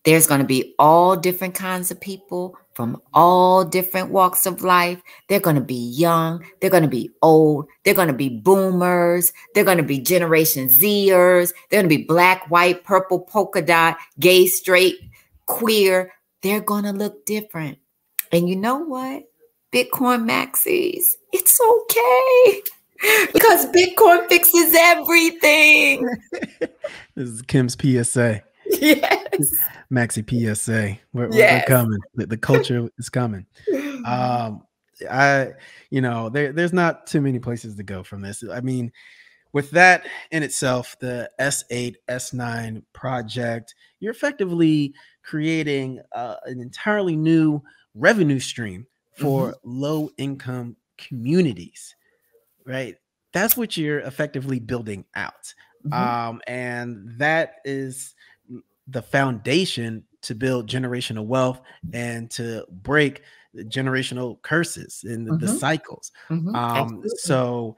There's going to be all different kinds of people from all different walks of life. They're going to be young. They're going to be old. They're going to be boomers. They're going to be Generation Zers. They're going to be black, white, purple, polka dot, gay, straight, queer. They're going to look different. And you know what? Bitcoin maxis, it's okay. Because Bitcoin fixes everything. This is Kim's PSA. Yes. Maxi PSA. We're coming. The culture is coming. There's not too many places to go from this. I mean, with that in itself, the S8, S9 project, you're effectively creating an entirely new revenue stream for low income communities, right? That's what you're effectively building out. And that is the foundation to build generational wealth and to break the generational curses and the cycles. So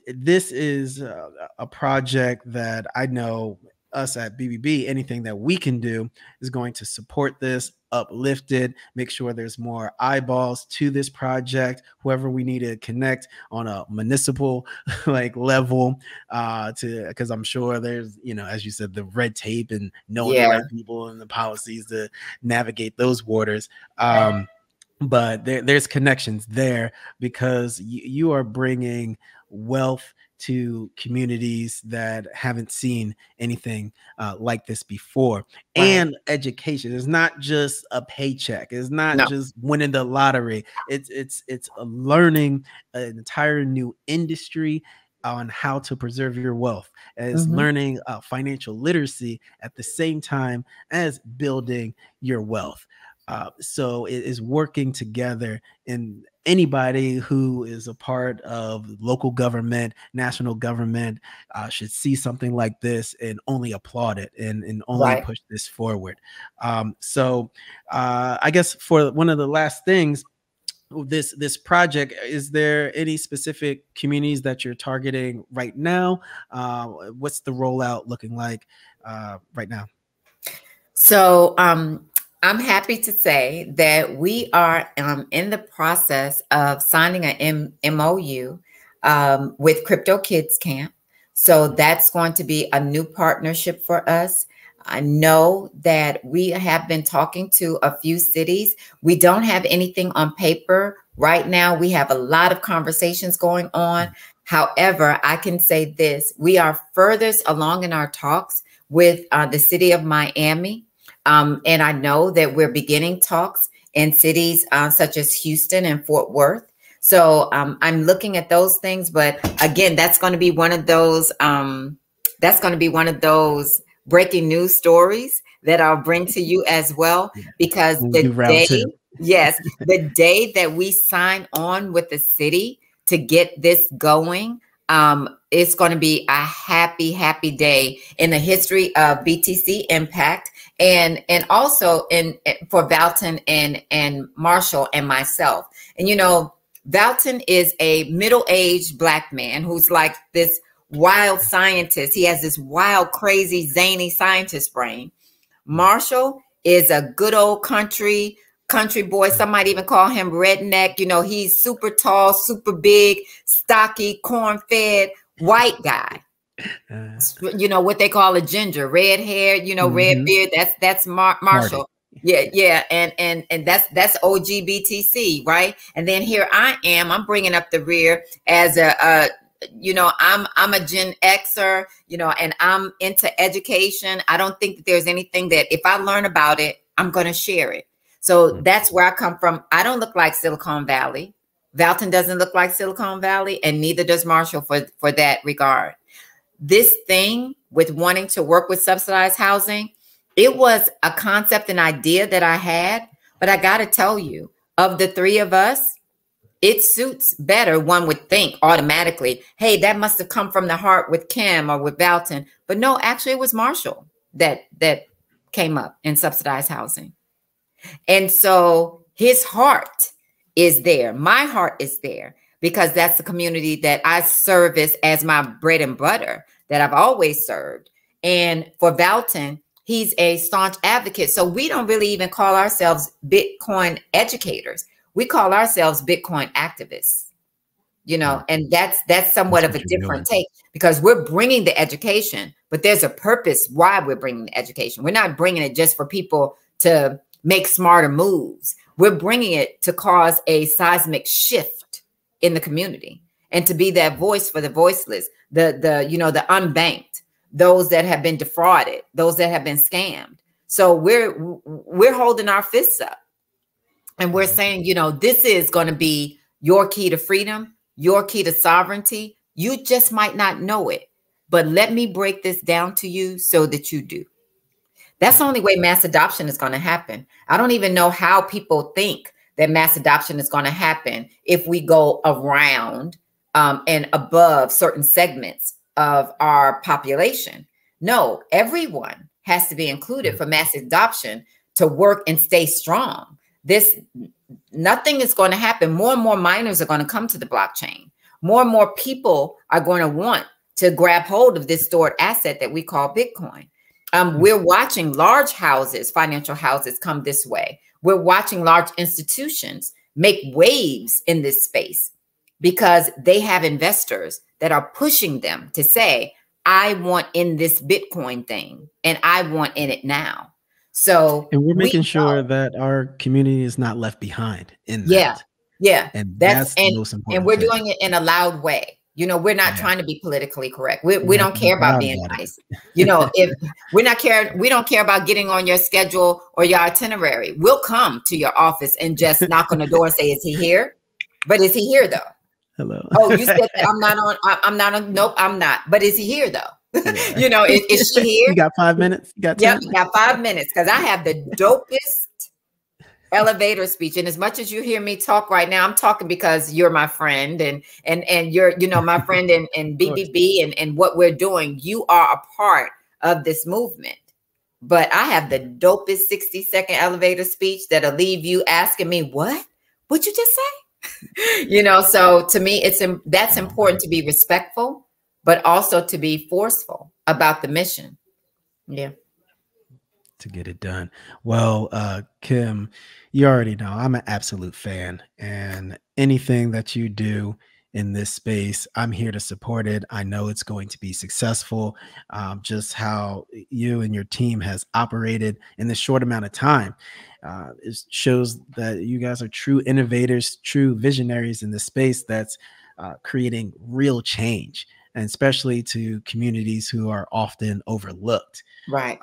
this is a project that I know us at BBB, anything that we can do is going to support this, uplift it, make sure there's more eyeballs to this project, whoever we need to connect on a municipal level, because I'm sure there's, as you said, the red tape and knowing the right people and the policies to navigate those waters. But there's connections there because you are bringing wealth to communities that haven't seen anything like this before. Right. And education is not just a paycheck. It's not just winning the lottery. It's learning an entire new industry on how to preserve your wealth, as learning financial literacy at the same time as building your wealth. So it is working together, and anybody who is a part of local government, national government, should see something like this and only applaud it and only push this forward. So I guess for one of the last things, this project, is there any specific communities that you're targeting right now? What's the rollout looking like right now? So I'm happy to say that we are in the process of signing an MOU with Crypto Kids Camp. So that's going to be a new partnership for us. I know that we have been talking to a few cities. We don't have anything on paper right now. We have a lot of conversations going on. However, I can say this, we are furthest along in our talks with the city of Miami. And I know that we're beginning talks in cities such as Houston and Fort Worth. So I'm looking at those things, but again, that's going to be one of those. Breaking news stories that I'll bring to you as well, because the day that we sign on with the city to get this going, it's going to be a happy, happy day in the history of BTC Impact, and also for Valton and Marshall and myself. And you know, Valton is a middle-aged Black man who's like this wild scientist. He has this wild, crazy, zany scientist brain. Marshall is a good old country boy. Some might even call him redneck. You know, he's super tall, super big, stocky, corn-fed, white guy. You know, what they call a ginger, red hair, you know, red beard. That's Marshall. Yeah. And that's OG BTC, right? And then here I am, I'm bringing up the rear as you know, I'm a Gen Xer, you know, and I'm into education. I don't think that there's anything that if I learn about it, I'm going to share it. So that's where I come from. I don't look like Silicon Valley. Valton doesn't look like Silicon Valley, and neither does Marshall for that regard. This thing with wanting to work with subsidized housing, it was a concept, an idea that I had, but I got to tell you, of the three of us, it suits better, one would think automatically, hey, that must have come from the heart with Kim or with Valton. But no, actually it was Marshall that came up in subsidized housing. And so his heart is there. My heart is there because that's the community that I service as my bread and butter that I've always served. And for Valton, he's a staunch advocate. So we don't really even call ourselves Bitcoin educators. We call ourselves Bitcoin activists, you know, and that's somewhat of a different take because we're bringing the education, but there's a purpose why we're bringing the education. We're not bringing it just for people to make smarter moves. We're bringing it to cause a seismic shift in the community and to be that voice for the voiceless, you know, the unbanked, those that have been defrauded, those that have been scammed. So we're holding our fists up. And we're saying, you know, this is going to be your key to freedom, your key to sovereignty. You just might not know it, but let me break this down to you so that you do. That's the only way mass adoption is going to happen. I don't even know how people think that mass adoption is going to happen if we go around and above certain segments of our population. No, everyone has to be included for mass adoption to work and stay strong. Nothing is going to happen. More and more miners are going to come to the blockchain. More and more people are going to want to grab hold of this stored asset that we call Bitcoin. We're watching large houses, financial houses come this way. We're watching large institutions make waves in this space because they have investors that are pushing them to say, I want in this Bitcoin thing and I want in it now. So, and we're making sure that our community is not left behind in that. Yeah. And that's the most important. And we're doing it in a loud way. You know, we're not trying to be politically correct. We don't care about being nice. You know, if we don't care about getting on your schedule or your itinerary. We'll come to your office and just knock on the door and say, is he here? But is he here though? Hello. Oh, you said that I'm not on. Nope, I'm not. But is he here though? Yeah. You know, is she here? You got 5 minutes? You got 10? Yep, you got 5 minutes because I have the dopest elevator speech. And as much as you hear me talk right now, I'm talking because you're my friend and you're, you know, my friend and BBB and what we're doing. You are a part of this movement. But I have the dopest 60-second elevator speech that'll leave you asking me, what? What'd you just say? You know, so to me, that's important to be respectful, but also to be forceful about the mission. Yeah. to get it done. Well, Kim, you already know I'm an absolute fan, and anything that you do in this space, I'm here to support it. I know it's going to be successful. Just how you and your team has operated in this short amount of time, it shows that you guys are true innovators, true visionaries in this space that's creating real change, and especially to communities who are often overlooked. Right.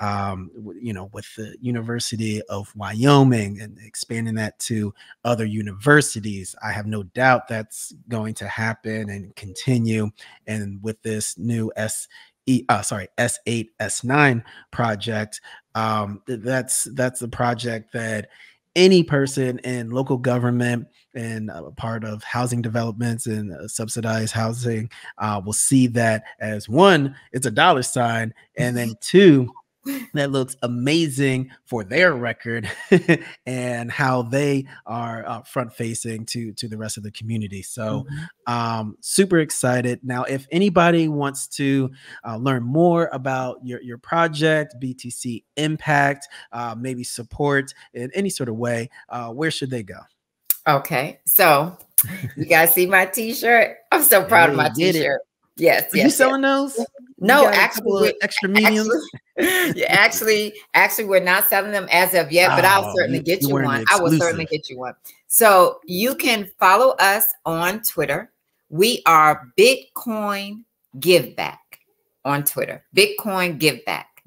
With the University of Wyoming and expanding that to other universities, I have no doubt that's going to happen and continue. And with this new S8, S9 project, that's a project that any person in local government and part of housing developments and subsidized housing will see that as, one, it's a dollar sign, and then two, that looks amazing for their record and how they are front facing to the rest of the community. So super excited. Now, if anybody wants to learn more about your project, BTC Impact, maybe support in any sort of way, where should they go? Okay, so you guys see my t-shirt? I'm so proud of my t-shirt. Yes. Are you selling those? No, actually, extra mediums. Actually, we're not selling them as of yet, but I'll certainly get you one. I will certainly get you one. So you can follow us on Twitter. We are Bitcoin Give Back on Twitter. Bitcoin Give Back.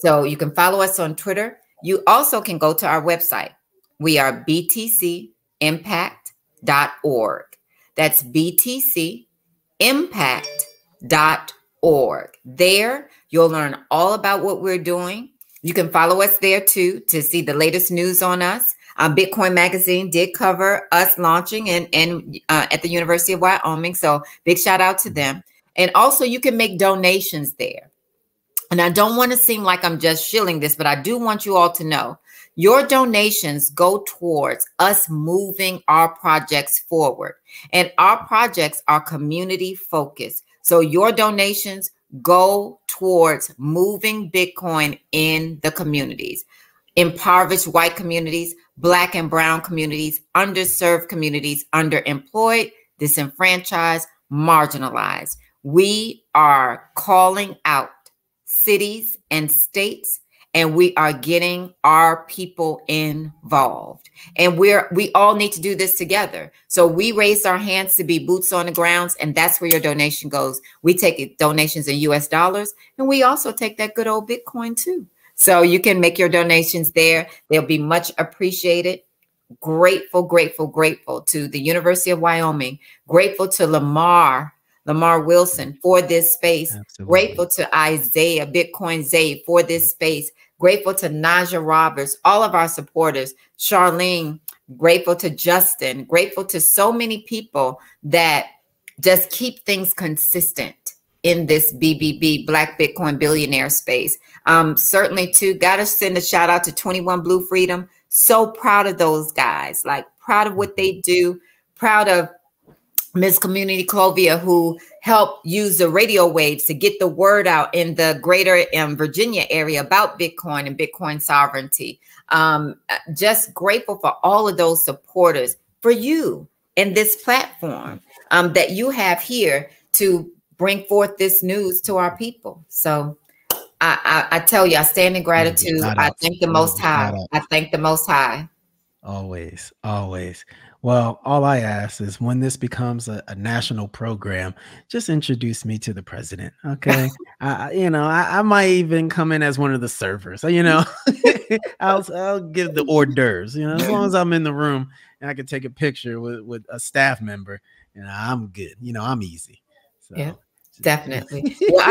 So you can follow us on Twitter. You also can go to our website. We are btcimpact.org. That's btcimpact.org. There, you'll learn all about what we're doing. You can follow us there too to see the latest news on us. Bitcoin Magazine did cover us launching at the University of Wyoming. So big shout out to them. And also you can make donations there. And I don't want to seem like I'm just shilling this, but I do want you all to know your donations go towards us moving our projects forward. And our projects are community focused. So your donations go towards moving Bitcoin in the communities, impoverished white communities, Black and brown communities, underserved communities, underemployed, disenfranchised, marginalized. We are calling out cities and states, and we are getting our people involved. And we all need to do this together. So we raised our hands to be boots on the grounds, and that's where your donation goes. We take donations in US dollars, and we also take that good old Bitcoin too. So you can make your donations there. They'll be much appreciated. Grateful, grateful, grateful to the University of Wyoming. Grateful to Lamar Wilson for this space. Absolutely. Grateful to Isaiah, Bitcoin Zay for this space. Grateful to Naja Roberts, all of our supporters, Charlene, grateful to Justin, grateful to so many people that just keep things consistent in this BBB, Black Bitcoin Billionaire space. Certainly too, gotta send a shout out to 21 Blue Freedom. So proud of those guys, like proud of what they do, proud of Miss Community Clovia, who helped use the radio waves to get the word out in the greater Virginia area about Bitcoin and Bitcoin sovereignty. Just grateful for all of those supporters, for you and this platform that you have here to bring forth this news to our people. So I tell you, I stand in gratitude. I thank the Most High. I thank the Most High. Always, always. Well, all I ask is when this becomes a national program, just introduce me to the president. Okay. I might even come in as one of the servers, I'll give the hors d'oeuvres, as long as I'm in the room and I can take a picture with a staff member, I'm good. I'm easy. So, yeah, definitely. Well,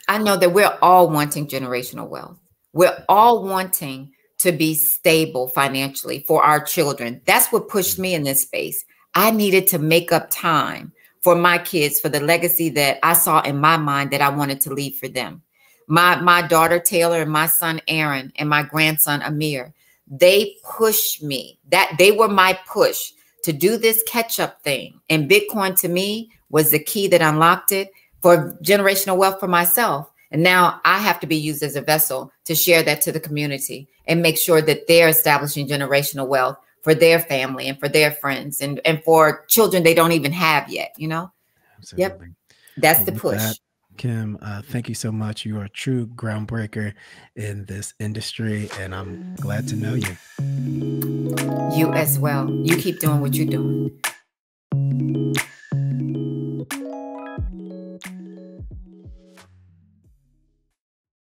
I know that we're all wanting generational wealth. We're all wanting to be stable financially for our children. That's what pushed me in this space. I needed to make up time for my kids, for the legacy that I saw in my mind that I wanted to leave for them. My daughter, Taylor, and my son, Aaron, and my grandson, Amir, they pushed me. They were my push to do this catch-up thing. And Bitcoin to me was the key that unlocked it for generational wealth for myself. And now I have to be used as a vessel to share that to the community and make sure that they're establishing generational wealth for their family and for their friends and for children they don't even have yet, you know? Absolutely. Yep. That's Well, the with push. that, Kim, thank you so much. You are a true groundbreaker in this industry, and I'm glad to know you. You as well. You keep doing what you're doing.